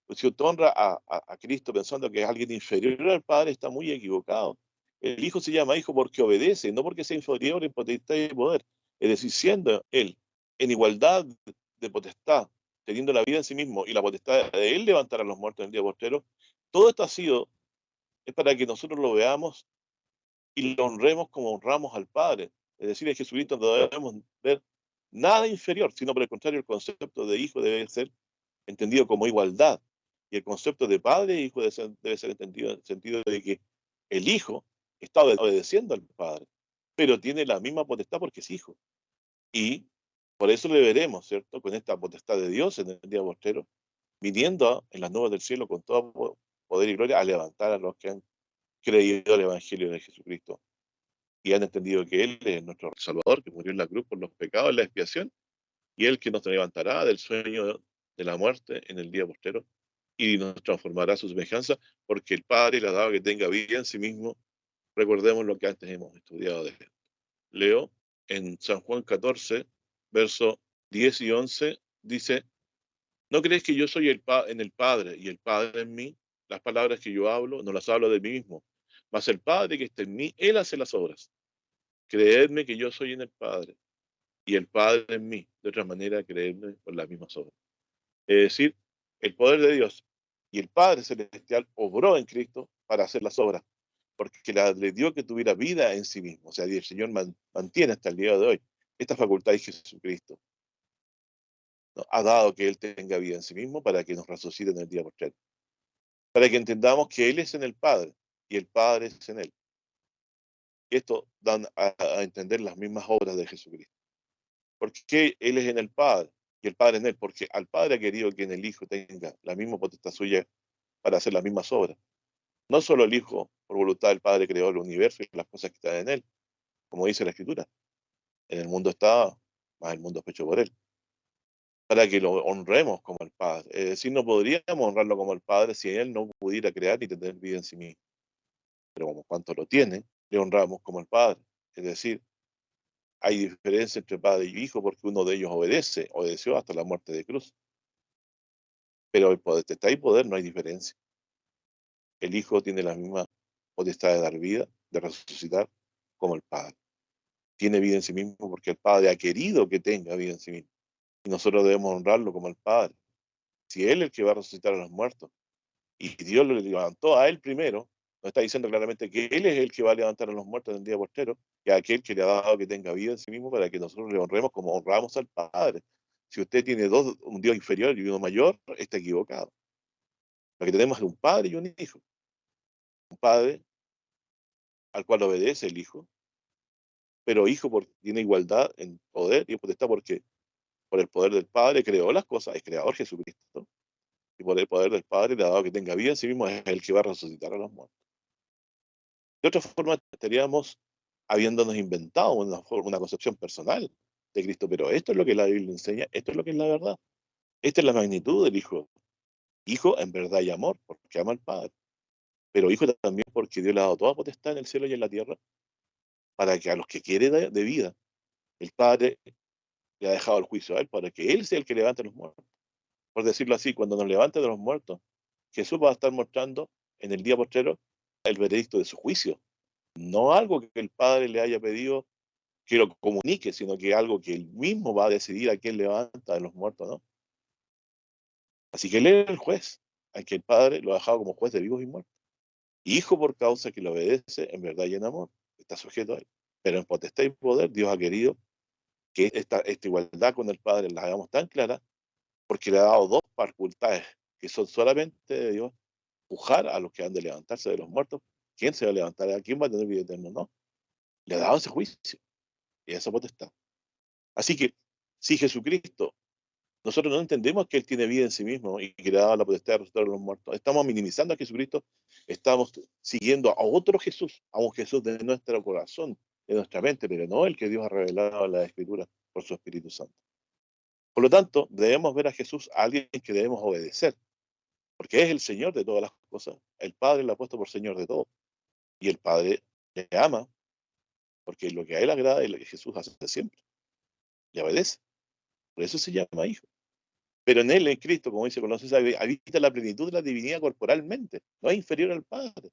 Speaker 1: Pues si usted honra a Cristo pensando que es alguien inferior al Padre, está muy equivocado. El Hijo se llama Hijo porque obedece, no porque sea inferior en potestad y poder. Es decir, siendo Él en igualdad de potestad, teniendo la vida en sí mismo y la potestad de Él levantar a los muertos en el día postrero, todo esto ha sido, es para que nosotros lo veamos y lo honremos como honramos al Padre. Es decir, en Jesucristo no debemos ver nada inferior, sino por el contrario, el concepto de Hijo debe ser entendido como igualdad. Y el concepto de padre e hijo debe ser entendido en el sentido de que el hijo está obedeciendo al padre, pero tiene la misma potestad porque es hijo. Y por eso le veremos, ¿cierto? Con esta potestad de Dios en el día postrero, viniendo en las nubes del cielo con todo poder y gloria a levantar a los que han creído el Evangelio de Jesucristo y han entendido que Él es nuestro Salvador, que murió en la cruz por los pecados, en la expiación, y Él que nos levantará del sueño de la muerte en el día postrero y nos transformará a su semejanza, porque el Padre le ha dado que tenga vida en sí mismo. Recordemos lo que antes hemos estudiado de él. Leo en San Juan 14, verso 10 y 11, dice, ¿no crees que yo soy en el Padre y el Padre en mí? Las palabras que yo hablo, no las hablo de mí mismo, mas el Padre que está en mí, Él hace las obras. Creedme que yo soy en el Padre y el Padre en mí. De otra manera, creerme por las mismas obras. Es decir, el poder de Dios y el Padre Celestial obró en Cristo para hacer las obras, porque le dio que tuviera vida en sí mismo. O sea, el Señor mantiene hasta el día de hoy esta facultad de Jesucristo, ¿no? Ha dado que Él tenga vida en sí mismo para que nos resucite en el día postrero, para que entendamos que Él es en el Padre y el Padre es en Él. Esto dan a entender las mismas obras de Jesucristo. ¿Por qué Él es en el Padre y el Padre en Él? Porque al Padre ha querido que en el Hijo tenga la misma potestad suya para hacer las mismas obras. No solo el Hijo, por voluntad del Padre, creó el universo y las cosas que están en él, como dice la Escritura. En el mundo está, más el mundo es hecho por él. Para que lo honremos como el Padre. Es decir, no podríamos honrarlo como el Padre si él no pudiera crear ni tener vida en sí mismo. Pero como cuanto lo tiene, le honramos como el Padre. Es decir, hay diferencia entre Padre y Hijo porque uno de ellos obedeció hasta la muerte de cruz. Pero el poder, está y poder, no hay diferencia. El Hijo tiene la misma potestad de dar vida, de resucitar, como el Padre. Tiene vida en sí mismo porque el Padre ha querido que tenga vida en sí mismo. Y nosotros debemos honrarlo como el Padre. Si Él es el que va a resucitar a los muertos, y Dios lo levantó a Él primero, nos está diciendo claramente que Él es el que va a levantar a los muertos en el día postrero, y a aquel que le ha dado que tenga vida en sí mismo para que nosotros le honremos como honramos al Padre. Si usted tiene dos, un Dios inferior y uno mayor, está equivocado. Lo que tenemos es un Padre y un Hijo. Un Padre al cual obedece el Hijo, pero Hijo porque tiene igualdad en poder y en potestad porque por el poder del Padre creó las cosas, es creador Jesucristo, y por el poder del Padre le ha dado que tenga vida en sí mismo, es el que va a resucitar a los muertos. De otra forma, estaríamos habiéndonos inventado una concepción personal de Cristo, pero esto es lo que la Biblia enseña, esto es lo que es la verdad. Esta es la magnitud del Hijo. Hijo en verdad y amor, porque ama al Padre, pero Hijo también porque Dios le ha dado toda potestad en el cielo y en la tierra, para que a los que quiere de vida, el Padre le ha dejado el juicio a Él, para que Él sea el que levante a los muertos. Por decirlo así, cuando nos levante de los muertos, Jesús va a estar mostrando en el día postrero el veredicto de su juicio, no algo que el Padre le haya pedido que lo comunique, sino que algo que él mismo va a decidir a quién levanta de los muertos, ¿no? Así que él es el juez, al que el Padre lo ha dejado como juez de vivos y muertos. Hijo por causa que le obedece en verdad y en amor, está sujeto a él. Pero en potestad y poder Dios ha querido que esta igualdad con el Padre la hagamos tan clara porque le ha dado dos facultades que son solamente de Dios, pujar a los que han de levantarse de los muertos. ¿Quién se va a levantar? ¿A quién va a tener vida eterna? No. Le ha dado ese juicio y esa potestad. Así que si Jesucristo, nosotros no entendemos que Él tiene vida en sí mismo y que le ha dado la potestad de resucitar a los muertos, estamos minimizando a Jesucristo, estamos siguiendo a otro Jesús, a un Jesús de nuestro corazón, de nuestra mente, pero no el que Dios ha revelado en la Escritura por su Espíritu Santo. Por lo tanto, debemos ver a Jesús a alguien que debemos obedecer, porque es el Señor de todas las cosas. El Padre lo ha puesto por Señor de todo. Y el Padre le ama, porque lo que a Él agrada es lo que Jesús hace siempre. Le obedece. Por eso se llama hijo. Pero en Él, en Cristo, como dice Colosenses, habita la plenitud de la divinidad corporalmente. No es inferior al Padre.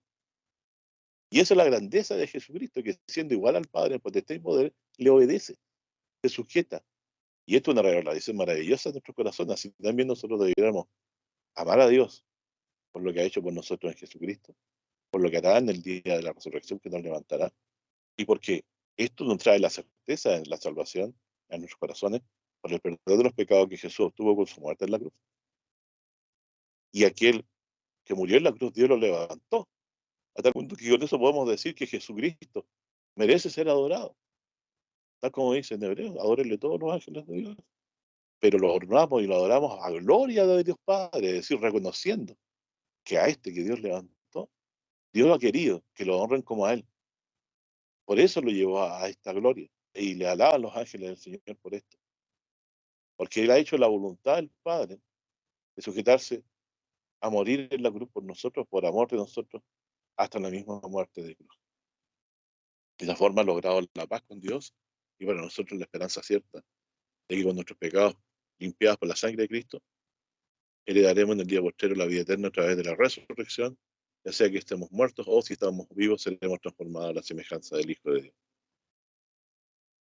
Speaker 1: Y esa es la grandeza de Jesucristo, que siendo igual al Padre en potestad y poder, le obedece, se sujeta. Y esto es una revelación maravillosa de nuestro corazón. Así también nosotros debiéramos amar a Dios por lo que ha hecho por nosotros en Jesucristo, por lo que hará en el día de la resurrección que nos levantará. Y porque esto nos trae la certeza de la salvación en nuestros corazones por el perdón de los pecados que Jesús obtuvo con su muerte en la cruz. Y aquel que murió en la cruz, Dios lo levantó. A tal punto que con eso podemos decir que Jesucristo merece ser adorado. Tal como dice en Hebreo, adórenle todos los ángeles de Dios. Pero lo honramos y lo adoramos a gloria de Dios Padre, es decir, reconociendo que a este que Dios levantó, Dios lo ha querido, que lo honren como a Él. Por eso lo llevó a esta gloria. Y le alaban los ángeles del Señor por esto. Porque Él ha hecho la voluntad del Padre de sujetarse a morir en la cruz por nosotros, por amor de nosotros, hasta la misma muerte de cruz. De esa forma ha logrado la paz con Dios y para nosotros la esperanza cierta de que con nuestros pecados limpiados por la sangre de Cristo, heredaremos en el día postrero la vida eterna a través de la resurrección, ya sea que estemos muertos o si estamos vivos, seremos transformados a la semejanza del Hijo de Dios.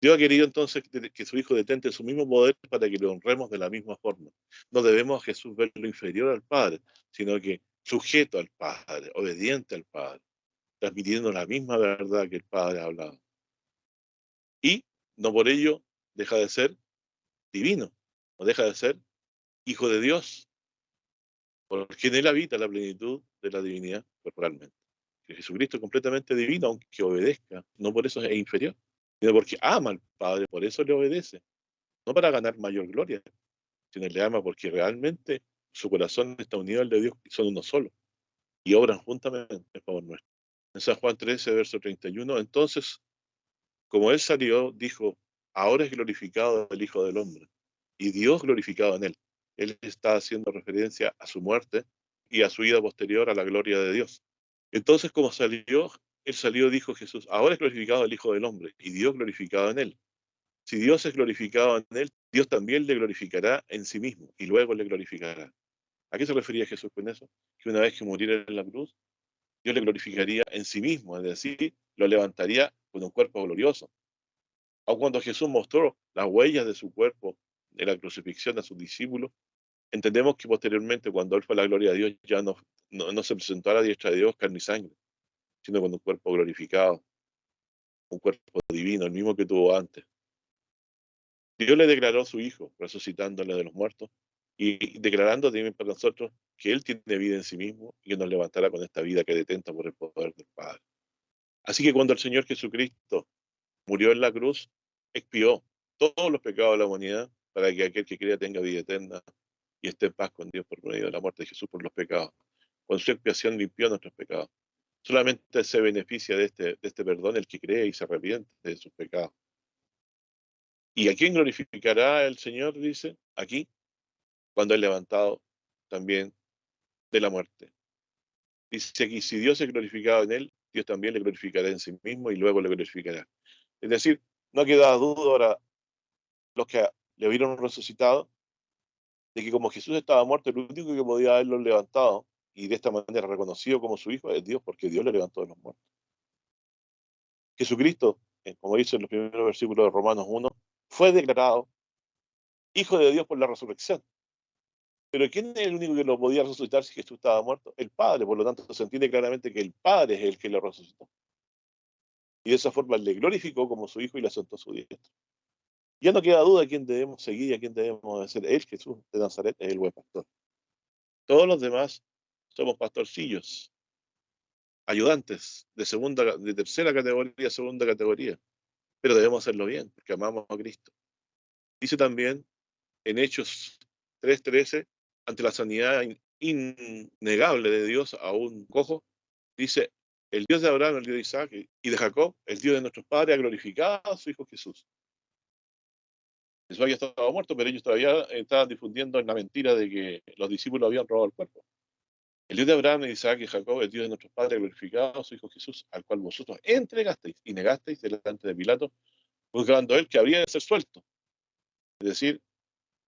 Speaker 1: Dios ha querido entonces que su Hijo detente su mismo poder para que le honremos de la misma forma. No debemos a Jesús verlo inferior al Padre, sino que sujeto al Padre, obediente al Padre, transmitiendo la misma verdad que el Padre ha hablado. Y no por ello deja de ser divino, no deja de ser Hijo de Dios, porque en Él habita la plenitud de la divinidad corporalmente. Que Jesucristo es completamente divino, aunque obedezca, no por eso es inferior, sino porque ama al Padre, por eso le obedece, no para ganar mayor gloria, sino le ama porque realmente su corazón está unido al de Dios y son uno solo, y obran juntamente en favor nuestro. En San Juan 13, verso 31, entonces, como Él salió, dijo, ahora es glorificado el Hijo del Hombre, y Dios glorificado en Él. Él está haciendo referencia a su muerte y a su ida posterior a la gloria de Dios. Entonces, como salió, Él salió, dijo Jesús, ahora es glorificado el Hijo del Hombre, y Dios glorificado en Él. Si Dios es glorificado en Él, Dios también le glorificará en sí mismo, y luego le glorificará. ¿A qué se refería Jesús con eso? Que una vez que muriera en la cruz, Dios le glorificaría en sí mismo, es decir, lo levantaría con un cuerpo glorioso. Aun cuando Jesús mostró las huellas de su cuerpo de la crucifixión a sus discípulos, entendemos que posteriormente, cuando Él fue a la gloria de Dios, ya no se presentó a la diestra de Dios carne y sangre, sino con un cuerpo glorificado, un cuerpo divino, el mismo que tuvo antes. Dios le declaró a su Hijo, resucitándole de los muertos, y declarando también para nosotros que Él tiene vida en sí mismo y que nos levantará con esta vida que detenta por el poder del Padre. Así que cuando el Señor Jesucristo murió en la cruz, expió todos los pecados de la humanidad para que aquel que crea tenga vida eterna y esté en paz con Dios por medio de la muerte de Jesús por los pecados. Con su expiación limpió nuestros pecados. Solamente se beneficia de este perdón el que cree y se arrepiente de sus pecados. ¿Y a quién glorificará el Señor? Dice aquí, cuando es levantado también de la muerte. Dice aquí, si Dios es glorificado en él, Dios también le glorificará en sí mismo y luego le glorificará. Es decir, no queda duda ahora los que le vieron resucitado de que como Jesús estaba muerto, el único que podía haberlo levantado y de esta manera reconocido como su hijo es Dios, porque Dios le levantó de los muertos. Jesucristo, como dice en los primeros versículos de Romanos 1, fue declarado hijo de Dios por la resurrección. Pero ¿quién es el único que lo podía resucitar si Jesús estaba muerto? El Padre, por lo tanto se entiende claramente que el Padre es el que lo resucitó. Y de esa forma le glorificó como su Hijo y le sentó a su diestra. Ya no queda duda a quién debemos seguir y a quién debemos ser. Él, Jesús de Nazaret, es el buen pastor. Todos los demás somos pastorcillos, ayudantes de tercera categoría, segunda categoría. Pero debemos hacerlo bien, porque amamos a Cristo. Dice también en Hechos 3:13, ante la sanidad innegable de Dios a un cojo, dice, el Dios de Abraham, el Dios de Isaac y de Jacob, el Dios de nuestros padres, ha glorificado a su Hijo Jesús. Jesús había estado muerto, pero ellos todavía estaban difundiendo en la mentira de que los discípulos habían robado el cuerpo. El Dios de Abraham, de Isaac y Jacob, el Dios de nuestros padres, ha glorificado a su Hijo Jesús, al cual vosotros entregasteis y negasteis delante de Pilato, juzgando él que habría de ser suelto. Es decir,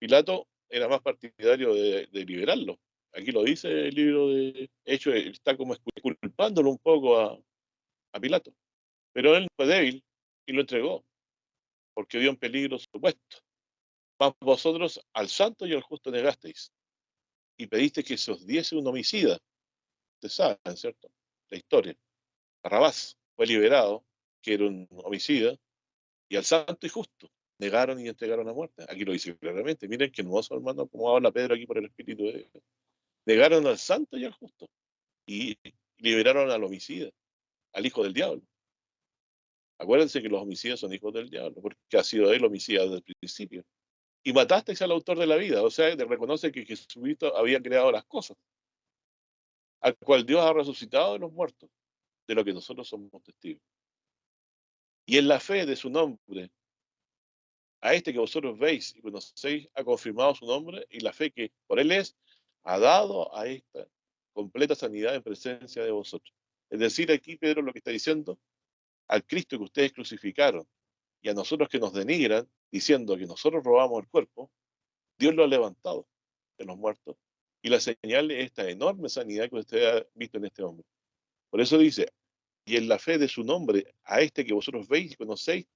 Speaker 1: Pilato era más partidario de liberarlo. Aquí lo dice el libro de Hechos, está como culpándolo un poco a Pilato. Pero él fue débil y lo entregó, porque vio en peligro su puesto. Mas vosotros al santo y al justo negasteis, y pediste que se os diese un homicida. Ustedes saben, ¿cierto? La historia. Barrabás fue liberado, que era un homicida, y al santo y justo negaron y entregaron a muerte. Aquí lo dice claramente. Miren que hermoso, hermano, como habla Pedro aquí por el Espíritu de Dios. Negaron al santo y al justo y liberaron al homicida, al hijo del diablo. Acuérdense que los homicidas son hijos del diablo, porque ha sido él homicida desde el principio. Y matasteis al autor de la vida, o sea, reconoce que Jesucristo había creado las cosas, al cual Dios ha resucitado de los muertos, de lo que nosotros somos testigos. Y en la fe de su nombre, a este que vosotros veis y conocéis, ha confirmado su nombre, y la fe que por él es, ha dado a esta completa sanidad en presencia de vosotros. Es decir, aquí Pedro lo que está diciendo, al Cristo que ustedes crucificaron y a nosotros que nos denigran, diciendo que nosotros robamos el cuerpo, Dios lo ha levantado de los muertos. Y la señal es esta enorme sanidad que usted ha visto en este hombre. Por eso dice, y en la fe de su nombre, a este que vosotros veis y conocéis,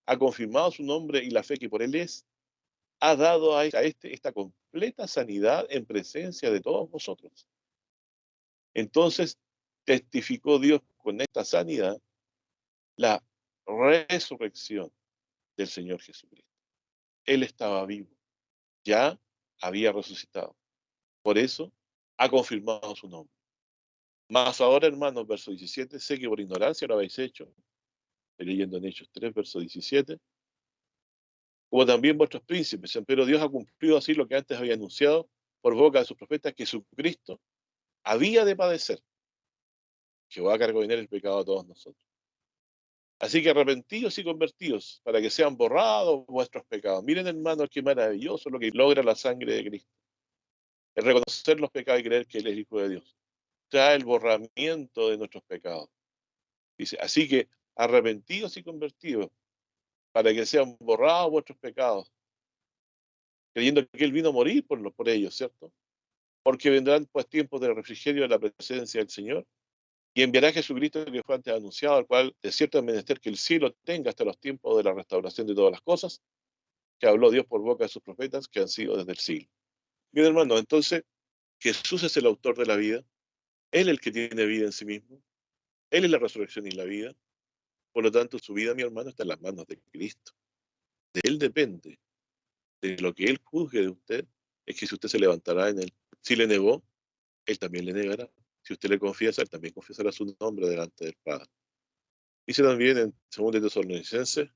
Speaker 1: ha confirmado su nombre y la fe que por él es, ha dado a este esta completa sanidad en presencia de todos vosotros. Entonces, testificó Dios con esta sanidad la resurrección del Señor Jesucristo. Él estaba vivo, ya había resucitado. Por eso ha confirmado su nombre. Mas ahora, hermanos, verso 17, sé que por ignorancia lo habéis hecho, estoy leyendo en Hechos 3, verso 17, como también vuestros príncipes, pero Dios ha cumplido así lo que antes había anunciado por boca de sus profetas, que Jesucristo había de padecer, que va a cargar en él el pecado de todos nosotros. Así que arrepentidos y convertidos, para que sean borrados vuestros pecados. Miren, hermanos, qué maravilloso lo que logra la sangre de Cristo. Es reconocer los pecados y creer que Él es Hijo de Dios. Trae el borramiento de nuestros pecados. Dice, así que arrepentidos y convertidos, para que sean borrados vuestros pecados, creyendo que Él vino a morir por ellos, ¿cierto? Porque vendrán pues tiempos de refrigerio de la presencia del Señor, y enviará a Jesucristo que fue antes anunciado, al cual de cierto es menester que el cielo tenga hasta los tiempos de la restauración de todas las cosas, que habló Dios por boca de sus profetas que han sido desde el siglo. Bien, hermano, entonces Jesús es el autor de la vida, Él es el que tiene vida en sí mismo, Él es la resurrección y la vida, por lo tanto su vida, mi hermano, está en las manos de Cristo. De Él depende, de lo que Él juzgue de usted, es que si usted se levantará en Él. Si le negó, Él también le negará. Si usted le confiesa, Él también confesará su nombre delante del Padre. Dice también en 2 Tesalonicenses,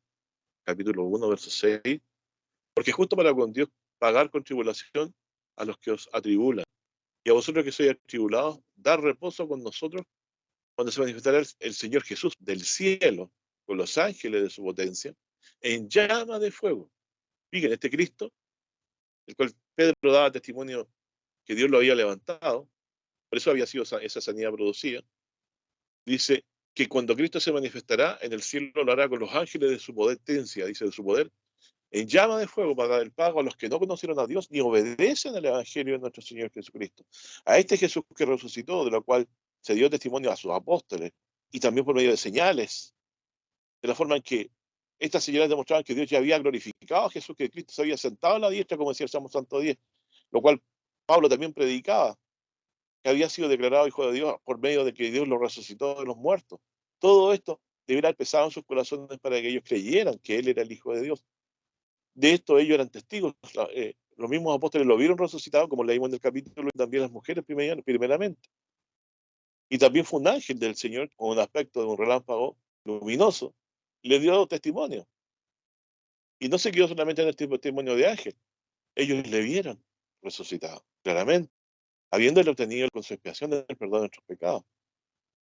Speaker 1: capítulo 1, verso 6, porque justo para con Dios pagar con tribulación a los que os atribulan, y a vosotros que sois atribulados, dar reposo con nosotros cuando se manifestará el Señor Jesús del cielo, con los ángeles de su potencia, en llama de fuego. Fíjense, este Cristo, el cual Pedro daba testimonio que Dios lo había levantado, por eso había sido esa sanidad producida, dice que cuando Cristo se manifestará en el cielo lo hará con los ángeles de su potencia, dice de su poder, en llama de fuego para dar el pago a los que no conocieron a Dios ni obedecen al Evangelio de nuestro Señor Jesucristo. A este Jesús que resucitó, de lo cual se dio testimonio a sus apóstoles, y también por medio de señales, de la forma en que estas señales demostraban que Dios ya había glorificado a Jesús, que Cristo se había sentado a la diestra, como decía el Salmo Santo 10, lo cual Pablo también predicaba, que había sido declarado Hijo de Dios por medio de que Dios lo resucitó de los muertos. Todo esto debería haber pesado en sus corazones para que ellos creyeran que Él era el Hijo de Dios. De esto ellos eran testigos. Los mismos apóstoles lo vieron resucitado, como leímos en el capítulo, y también las mujeres primeramente. Y también fue un ángel del Señor con un aspecto de un relámpago luminoso. Le dio testimonio. Y no se quedó solamente en el testimonio de ángel. Ellos le vieron resucitado, claramente, habiéndole obtenido con su expiación el perdón de nuestros pecados.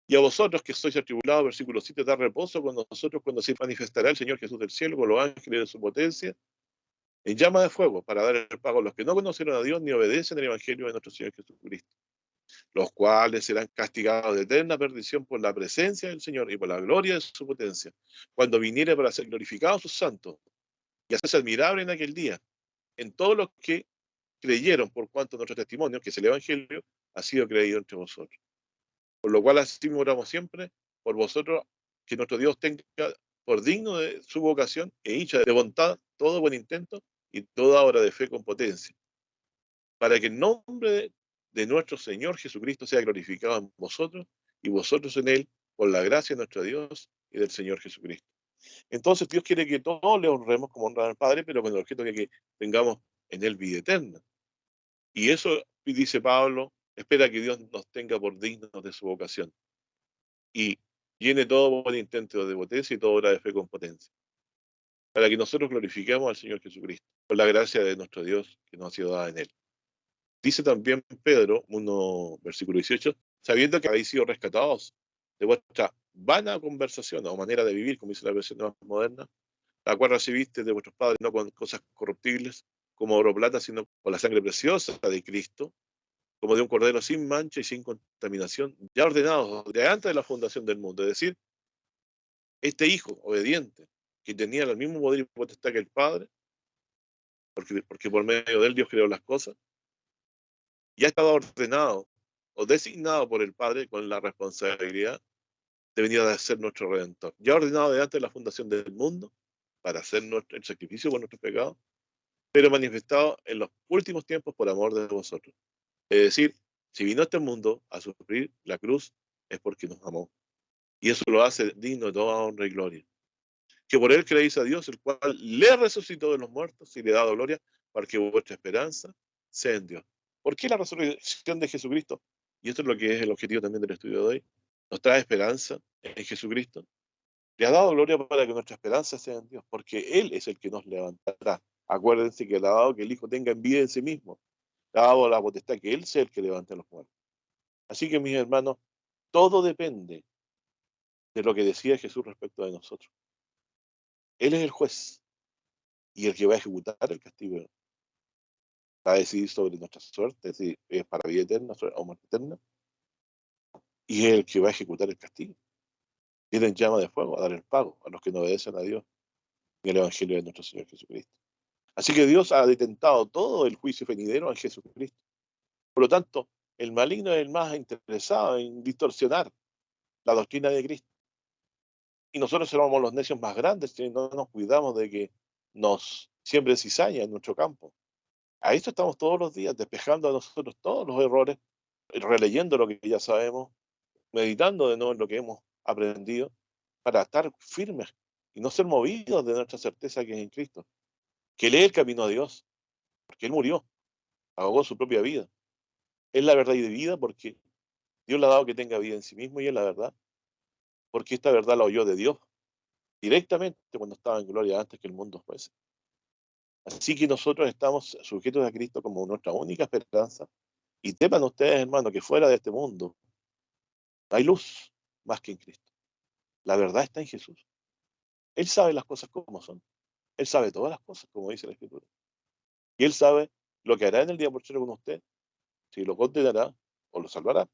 Speaker 1: Y a vosotros que sois atribulados, versículo 7, da reposo con nosotros cuando se manifestará el Señor Jesús del cielo con los ángeles de su potencia, en llama de fuego, para dar el pago a los que no conocieron a Dios ni obedecen el Evangelio de nuestro Señor Jesucristo, los cuales serán castigados de eterna perdición por la presencia del Señor y por la gloria de su potencia, cuando viniere para ser glorificados sus santos y hacerse admirable en aquel día, en todos los que creyeron por cuanto nuestro testimonio, que es el Evangelio, ha sido creído entre vosotros. Por lo cual así oramos siempre por vosotros, que nuestro Dios tenga por digno de su vocación e hincha de voluntad todo buen intento y toda obra de fe con potencia, para que el nombre de nuestro Señor Jesucristo sea glorificado en vosotros y vosotros en Él, por la gracia de nuestro Dios y del Señor Jesucristo. Entonces Dios quiere que todos le honremos como honran al Padre, pero con el objeto de que tengamos en Él vida eterna. Y eso, dice Pablo, espera que Dios nos tenga por dignos de su vocación y llene todo buen intento de potencia y toda obra de fe con potencia, para que nosotros glorifiquemos al Señor Jesucristo, por la gracia de nuestro Dios que nos ha sido dada en Él. Dice también Pedro, 1, versículo 18, sabiendo que habéis sido rescatados de vuestra vana conversación o manera de vivir, como dice la versión más moderna, la cual recibiste de vuestros padres no con cosas corruptibles como oro o plata, sino con la sangre preciosa de Cristo, como de un cordero sin mancha y sin contaminación, ya ordenados de antes de la fundación del mundo. Es decir, este hijo obediente, que tenía el mismo poder y potestad que el Padre, porque por medio de él Dios creó las cosas, ya estaba ordenado o designado por el Padre con la responsabilidad de venir a ser nuestro Redentor. Ya ordenado de antes de la fundación del mundo, para hacer el sacrificio por nuestros pecados, pero manifestado en los últimos tiempos por amor de vosotros. Es decir, si vino a este mundo a sufrir la cruz, es porque nos amó. Y eso lo hace digno de toda honra y gloria. Que por él creéis a Dios, el cual le resucitó de los muertos y le ha dado gloria, para que vuestra esperanza sea en Dios. ¿Por qué la resurrección de Jesucristo? Y esto es lo que es el objetivo también del estudio de hoy. Nos trae esperanza en Jesucristo. Le ha dado gloria para que nuestra esperanza sea en Dios, porque Él es el que nos levantará. Acuérdense que le ha dado que el Hijo tenga en vida en sí mismo. Le ha dado la potestad que Él sea el que levante a los muertos. Así que, mis hermanos, todo depende de lo que decía Jesús respecto de nosotros. Él es el juez y el que va a ejecutar el castigo. Va a decidir sobre nuestra suerte, si es para vida eterna o muerte eterna, y es el que va a ejecutar el castigo. Viene en llama de fuego a dar el pago a los que no obedecen a Dios y el Evangelio de nuestro Señor Jesucristo. Así que Dios ha detentado todo el juicio venidero en Jesucristo. Por lo tanto, el maligno es el más interesado en distorsionar la doctrina de Cristo. Y nosotros somos los necios más grandes si no nos cuidamos de que nos siembre cizaña en nuestro campo. A esto estamos todos los días, despejando a nosotros todos los errores, releyendo lo que ya sabemos, meditando de nuevo en lo que hemos aprendido, para estar firmes y no ser movidos de nuestra certeza que es en Cristo, que Él es el camino a Dios, porque Él murió, pagó su propia vida. Es la verdad y de vida porque Dios le ha dado que tenga vida en sí mismo y es la verdad, porque esta verdad la oyó de Dios directamente cuando estaba en gloria antes que el mundo fuese. Así que nosotros estamos sujetos a Cristo como nuestra única esperanza. Y tepan ustedes, hermanos, que fuera de este mundo no hay luz más que en Cristo. La verdad está en Jesús. Él sabe las cosas como son. Él sabe todas las cosas, como dice la Escritura. Y Él sabe lo que hará en el día porchero con usted, si lo condenará o lo salvará.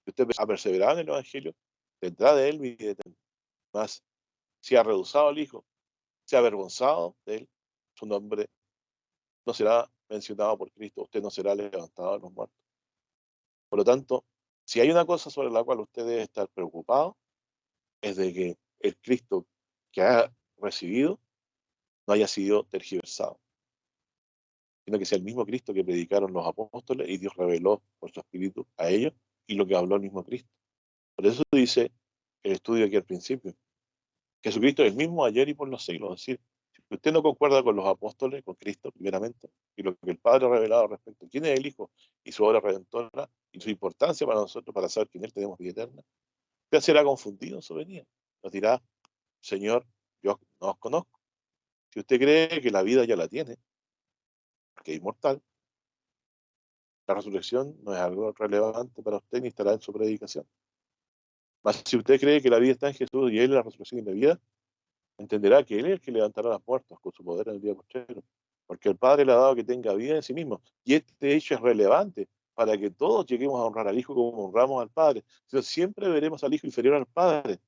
Speaker 1: Si usted ha perseverado en el Evangelio, tendrá de Él vida eterna. Más, si ha rehusado al Hijo, se ha avergonzado de Él, su nombre no será mencionado por Cristo, usted no será levantado de los muertos. Por lo tanto, si hay una cosa sobre la cual usted debe estar preocupado, es de que el Cristo que ha recibido no haya sido tergiversado, sino que sea el mismo Cristo que predicaron los apóstoles y Dios reveló por su Espíritu a ellos y lo que habló el mismo Cristo. Por eso dice el estudio aquí al principio, Jesucristo es el mismo ayer y por los siglos. Es decir, si usted no concuerda con los apóstoles, con Cristo primeramente, y lo que el Padre ha revelado respecto a quién es el Hijo y su obra redentora y su importancia para nosotros para saber que en Él tenemos vida eterna, usted será confundido en su venida. Nos dirá, Señor, yo no os conozco. Si usted cree que la vida ya la tiene, que es inmortal, la resurrección no es algo relevante para usted ni estará en su predicación. Mas si usted cree que la vida está en Jesús y Él es la resurrección y la vida, entenderá que Él es el que levantará a los muertos con su poder en el día postrero, porque el Padre le ha dado que tenga vida en sí mismo. Y este hecho es relevante para que todos lleguemos a honrar al Hijo como honramos al Padre. Si no, siempre veremos al Hijo inferior al Padre.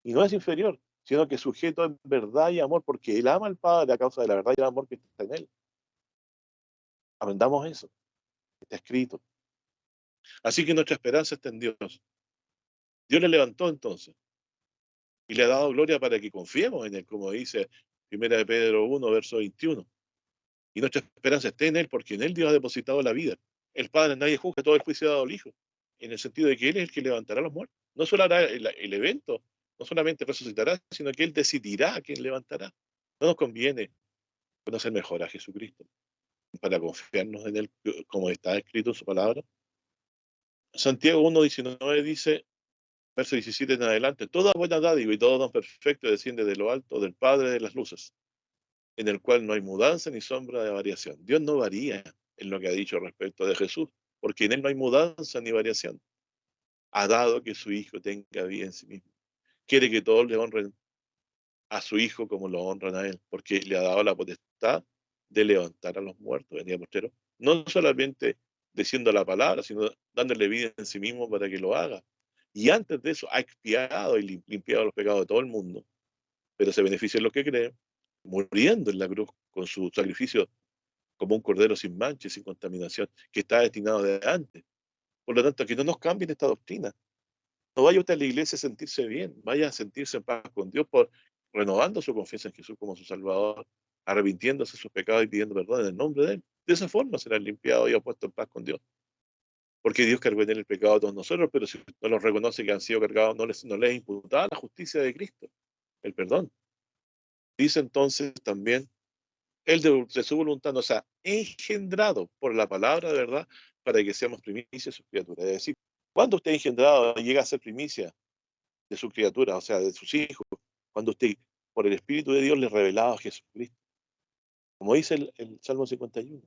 Speaker 1: Y no es inferior, sino que sujeto en verdad y amor, porque Él ama al Padre a causa de la verdad y el amor que está en Él. Aprendamos eso, está escrito. Así que nuestra esperanza está en Dios. Dios le levantó entonces y le ha dado gloria para que confiemos en Él, como dice 1 de Pedro 1, verso 21. Y nuestra esperanza está en Él, porque en Él Dios ha depositado la vida. El Padre nadie juzga, todo el juicio ha dado al Hijo, en el sentido de que Él es el que levantará a los muertos. No solo hará el evento, no solamente resucitará, sino que Él decidirá a quién levantará. No nos conviene conocer mejor a Jesucristo para confiarnos en Él, como está escrito en su palabra. Santiago 1:19 dice, verso 17 en adelante, toda buena dádiva y todo don perfecto desciende de lo alto del Padre de las luces, en el cual no hay mudanza ni sombra de variación. Dios no varía en lo que ha dicho respecto de Jesús, porque en Él no hay mudanza ni variación. Ha dado que su Hijo tenga vida en sí mismo. Quiere que todos le honren a su Hijo como lo honran a Él, porque le ha dado la potestad de levantar a los muertos en día postrero, no solamente diciendo la palabra, sino dándole vida en sí mismo para que lo haga. Y antes de eso ha expiado y limpiado los pecados de todo el mundo, pero se benefician los que creen, muriendo en la cruz con su sacrificio como un cordero sin mancha y sin contaminación, que está destinado de antes. Por lo tanto, que no nos cambien esta doctrina. No vaya usted a la iglesia a sentirse bien, vaya a sentirse en paz con Dios renovando su confianza en Jesús como su Salvador, arrepintiéndose de sus pecados y pidiendo perdón en el nombre de Él. De esa forma serán limpiados y puestos en paz con Dios. Porque Dios cargó en él el pecado de todos nosotros, pero si no los reconoce que han sido cargados, no les es imputada la justicia de Cristo, el perdón. Dice entonces también, Él de su voluntad nos ha engendrado por la palabra de verdad para que seamos primicias de sus criaturas. Es decir, cuando usted engendrado llega a ser primicia de su criatura, o sea, de sus hijos, cuando usted, por el Espíritu de Dios, le revelado a Jesucristo, como dice el Salmo 51.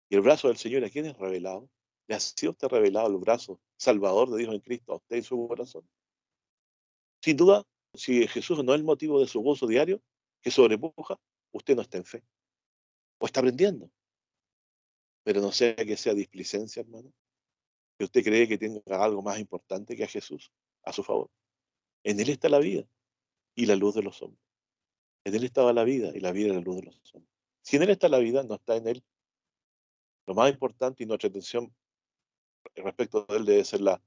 Speaker 1: Y el brazo del Señor, ¿a quién es revelado? ¿Le ha sido usted revelado el brazo salvador de Dios en Cristo a usted en su corazón? Sin duda, si Jesús no es el motivo de su gozo diario, que sobrepuja, usted no está en fe. O está aprendiendo. Pero no sea que sea displicencia, hermano. Que usted cree que tenga algo más importante que a Jesús a su favor. En Él está la vida y la luz de los hombres. En Él estaba la vida y la vida y la luz de los hombres. Si en Él está la vida, no está en Él. Lo más importante y nuestra atención respecto de Él debe ser la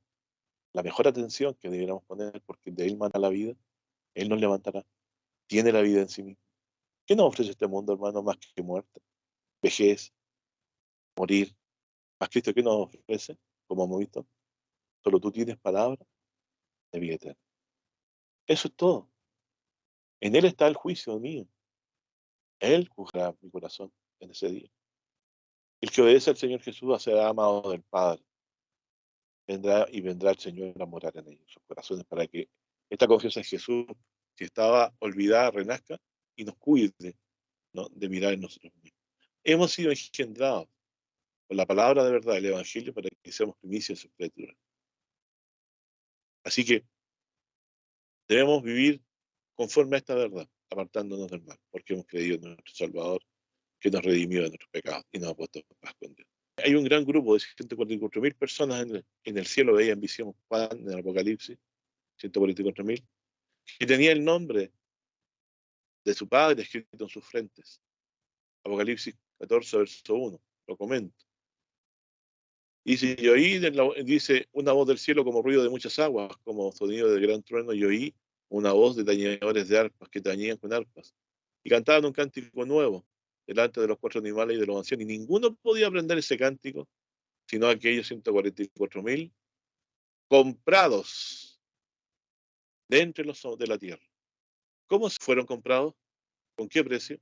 Speaker 1: mejor atención que deberíamos poner, porque de Él mana la vida, Él nos levantará, tiene la vida en sí mismo. ¿Qué nos ofrece este mundo, hermano, más que muerte, vejez, morir? Más Cristo, ¿qué nos ofrece? Como hemos visto, solo tú tienes palabra de vida eterna. Eso es todo. En Él está el juicio mío. Él juzgará mi corazón en ese día. El que obedece al Señor Jesús será amado del Padre. Vendrá el Señor a morar en ellos, sus corazones, para que esta confianza en Jesús, si estaba olvidada, renazca y nos cuide, ¿no?, de mirar en nosotros mismos. Hemos sido engendrados por la palabra de verdad, el Evangelio, para que seamos primicias en su criatura. Así que debemos vivir conforme a esta verdad, apartándonos del mal, porque hemos creído en nuestro Salvador, que nos redimió de nuestros pecados y nos ha puesto en paz con Dios. Hay un gran grupo de 144.000 personas en el cielo, veía en visión Juan, en el Apocalipsis, 144.000, que tenía el nombre de su Padre escrito en sus frentes. Apocalipsis 14, verso 1, lo comento. Y si yo oí, dice, una voz del cielo como ruido de muchas aguas, como sonido de gran trueno, y oí una voz de tañedores de arpas que tañían con arpas. Y cantaban un cántico nuevo delante de los cuatro animales y de los ancianos. Y ninguno podía aprender ese cántico, sino aquellos 144.000 comprados de entre los de la tierra. ¿Cómo fueron comprados? ¿Con qué precio?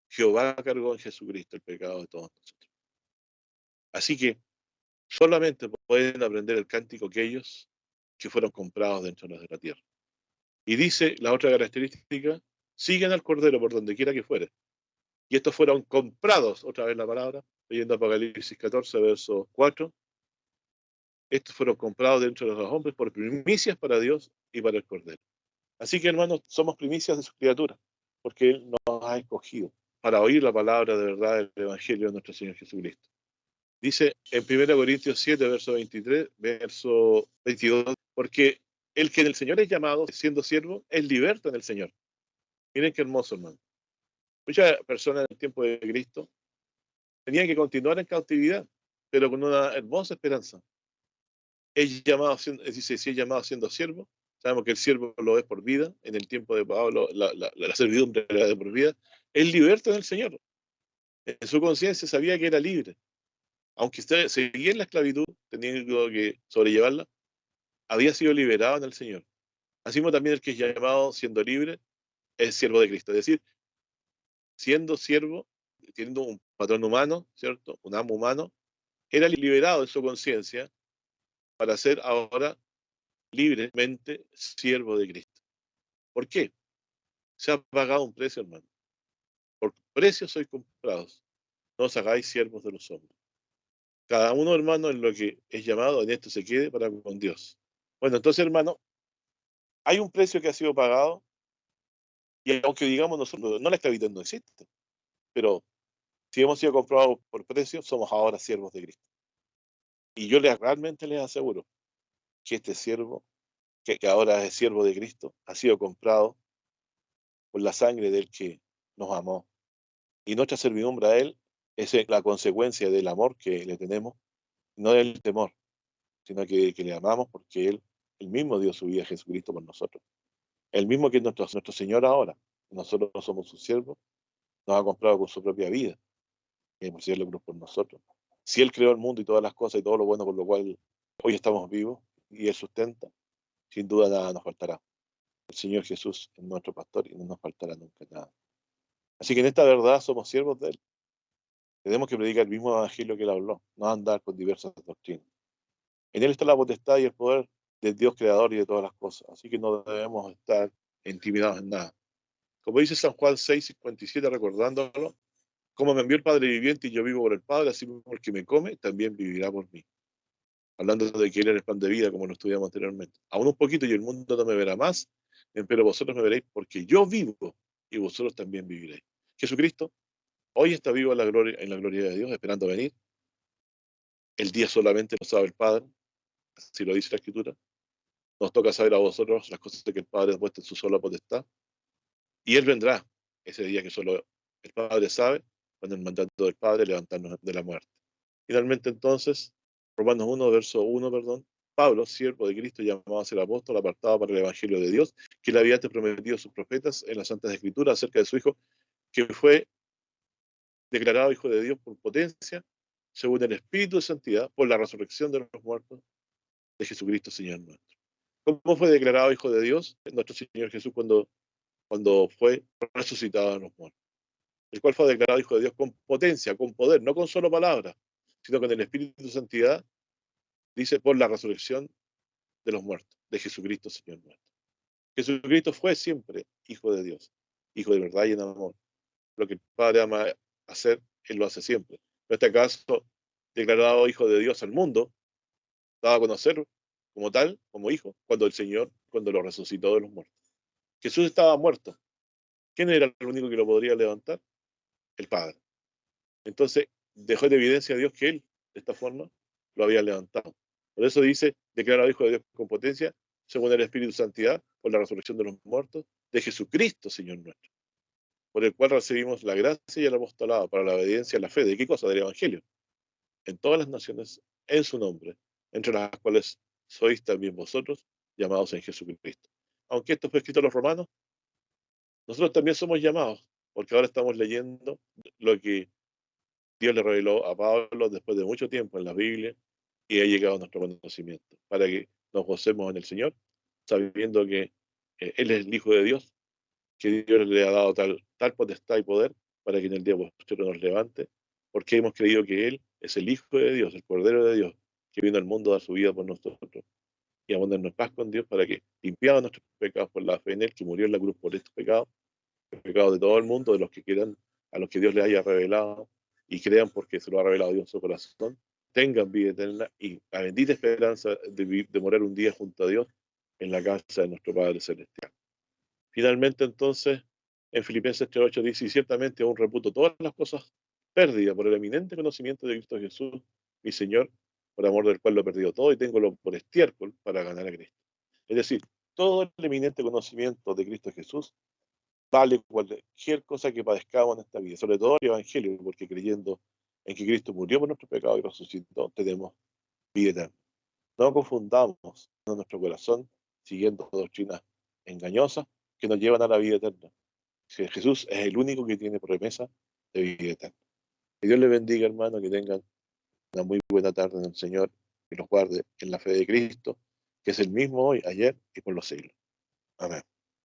Speaker 1: Jehová cargó en Jesucristo el pecado de todos nosotros. Así que solamente pueden aprender el cántico aquellos que fueron comprados dentro de los de la tierra. Y dice la otra característica, siguen al Cordero por donde quiera que fuere. Y estos fueron comprados, otra vez la palabra, leyendo Apocalipsis 14, verso 4. Estos fueron comprados dentro de los hombres por primicias para Dios y para el Cordero. Así que, hermanos, somos primicias de su criatura, porque Él nos ha escogido para oír la palabra de verdad del Evangelio de nuestro Señor Jesucristo. Dice en 1 Corintios 7, verso 23, verso 22, porque el que en el Señor es llamado, siendo siervo, es liberto en el Señor. Miren qué hermoso, hermano. Muchas personas en el tiempo de Cristo tenían que continuar en cautividad, pero con una hermosa esperanza. Es llamado, dice, si es llamado siendo siervo, sabemos que el siervo lo es por vida, en el tiempo de Pablo la servidumbre era de por vida, es liberto en el Señor. En su conciencia sabía que era libre. Aunque usted seguía en la esclavitud, teniendo que sobrellevarla, había sido liberado en el Señor. Así como también el que es llamado siendo libre es siervo de Cristo. Es decir, siendo siervo, teniendo un patrón humano, ¿cierto? Un amo humano, era liberado de su conciencia para ser ahora libremente siervo de Cristo. ¿Por qué? Se ha pagado un precio, hermano. Por precio sois comprados. No os hagáis siervos de los hombres. Cada uno, hermano, en lo que es llamado, en esto se quede para con Dios. Bueno, entonces, hermano, hay un precio que ha sido pagado, y aunque digamos nosotros, no la esclavitud no existe, pero si hemos sido comprobados por precio, somos ahora siervos de Cristo. Y yo realmente les aseguro que este siervo, que ahora es siervo de Cristo, ha sido comprado por la sangre del que nos amó. Y nuestra servidumbre a Él es la consecuencia del amor que le tenemos, no del temor, sino que le amamos porque Él mismo dio su vida a Jesucristo por nosotros. El mismo que es nuestro Señor ahora. Nosotros no somos sus siervos, nos ha comprado con su propia vida, y por la cruz por nosotros. Si Él creó el mundo y todas las cosas y todo lo bueno por lo cual hoy estamos vivos y Él sustenta, sin duda nada nos faltará. El Señor Jesús es nuestro pastor y no nos faltará nunca nada. Así que en esta verdad somos siervos de Él. Tenemos que predicar el mismo evangelio que Él habló, no andar con diversas doctrinas. En Él está la potestad y el poder del Dios creador y de todas las cosas. Así que no debemos estar intimidados en nada. Como dice San Juan 6:57, recordándolo, como me envió el Padre viviente y yo vivo por el Padre, así como el que me come también vivirá por mí. Hablando de que Él era el pan de vida, como lo estudiamos anteriormente. Aún un poquito y el mundo no me verá más, pero vosotros me veréis porque yo vivo y vosotros también viviréis. Jesucristo hoy está vivo en la gloria de Dios, esperando venir. El día solamente lo sabe el Padre, así lo dice la Escritura. Nos toca saber a vosotros las cosas que el Padre ha puesto en su sola potestad. Y Él vendrá ese día que solo el Padre sabe, con el mandato del Padre, levantarnos de la muerte. Finalmente, entonces, Romanos 1, verso 1, perdón. Pablo, siervo de Cristo, llamado a ser apóstol, apartado para el Evangelio de Dios, que le había antes prometido a sus profetas en las Santas Escrituras acerca de su Hijo, que fue declarado Hijo de Dios por potencia, según el Espíritu de Santidad, por la resurrección de los muertos de Jesucristo, Señor nuestro. ¿Cómo fue declarado Hijo de Dios? Nuestro Señor Jesús cuando fue resucitado de los muertos. El cual fue declarado Hijo de Dios con potencia, con poder, no con solo palabras, sino con el Espíritu de Santidad, dice, por la resurrección de los muertos, de Jesucristo, Señor nuestro. Jesucristo fue siempre Hijo de Dios, Hijo de verdad y en amor. Lo que el Padre ama hacer, Él lo hace siempre. En este caso, declarado Hijo de Dios al mundo, dado a conocer como tal, como Hijo, cuando lo resucitó de los muertos. Jesús estaba muerto. ¿Quién era el único que lo podría levantar? El Padre. Entonces, dejó de evidencia a Dios que Él, de esta forma, lo había levantado. Por eso dice, declarado Hijo de Dios con potencia, según el Espíritu de Santidad, por la resurrección de los muertos, de Jesucristo, Señor nuestro, por el cual recibimos la gracia y el apostolado para la obediencia y la fe. ¿De qué cosa? Del Evangelio. En todas las naciones, en su nombre, entre las cuales sois también vosotros, llamados en Jesucristo. Aunque esto fue escrito a los romanos, nosotros también somos llamados, porque ahora estamos leyendo lo que Dios le reveló a Pablo después de mucho tiempo en la Biblia y ha llegado a nuestro conocimiento, para que nos gocemos en el Señor, sabiendo que Él es el Hijo de Dios, que Dios le ha dado tal potestad y poder para que en el día posterior nos levante, porque hemos creído que Él es el Hijo de Dios, el Cordero de Dios, que vino al mundo a dar su vida por nosotros y a ponernos paz con Dios para que limpiados nuestros pecados por la fe en Él, que murió en la cruz por estos pecados, los pecados de todo el mundo, de los que quieran, a los que Dios les haya revelado y crean porque se lo ha revelado Dios en su corazón, tengan vida eterna y la bendita esperanza de morar un día junto a Dios en la casa de nuestro Padre Celestial. Finalmente, entonces, en Filipenses 3:8 dice, y ciertamente aún reputo todas las cosas pérdidas por el eminente conocimiento de Cristo Jesús, mi Señor, por amor del cual lo he perdido todo y tengo por estiércol para ganar a Cristo. Es decir, todo el eminente conocimiento de Cristo Jesús vale cualquier cosa que padezcamos en esta vida, sobre todo el Evangelio, porque creyendo en que Cristo murió por nuestros pecados y resucitó, tenemos vida eterna. No confundamos en nuestro corazón siguiendo doctrinas engañosas que nos llevan a la vida eterna. Jesús es el único que tiene promesa de vida eterna. Que Dios les bendiga, hermano, que tengan una muy buena tarde en el Señor, que los guarde en la fe de Cristo, que es el mismo hoy, ayer y por los siglos. Amén.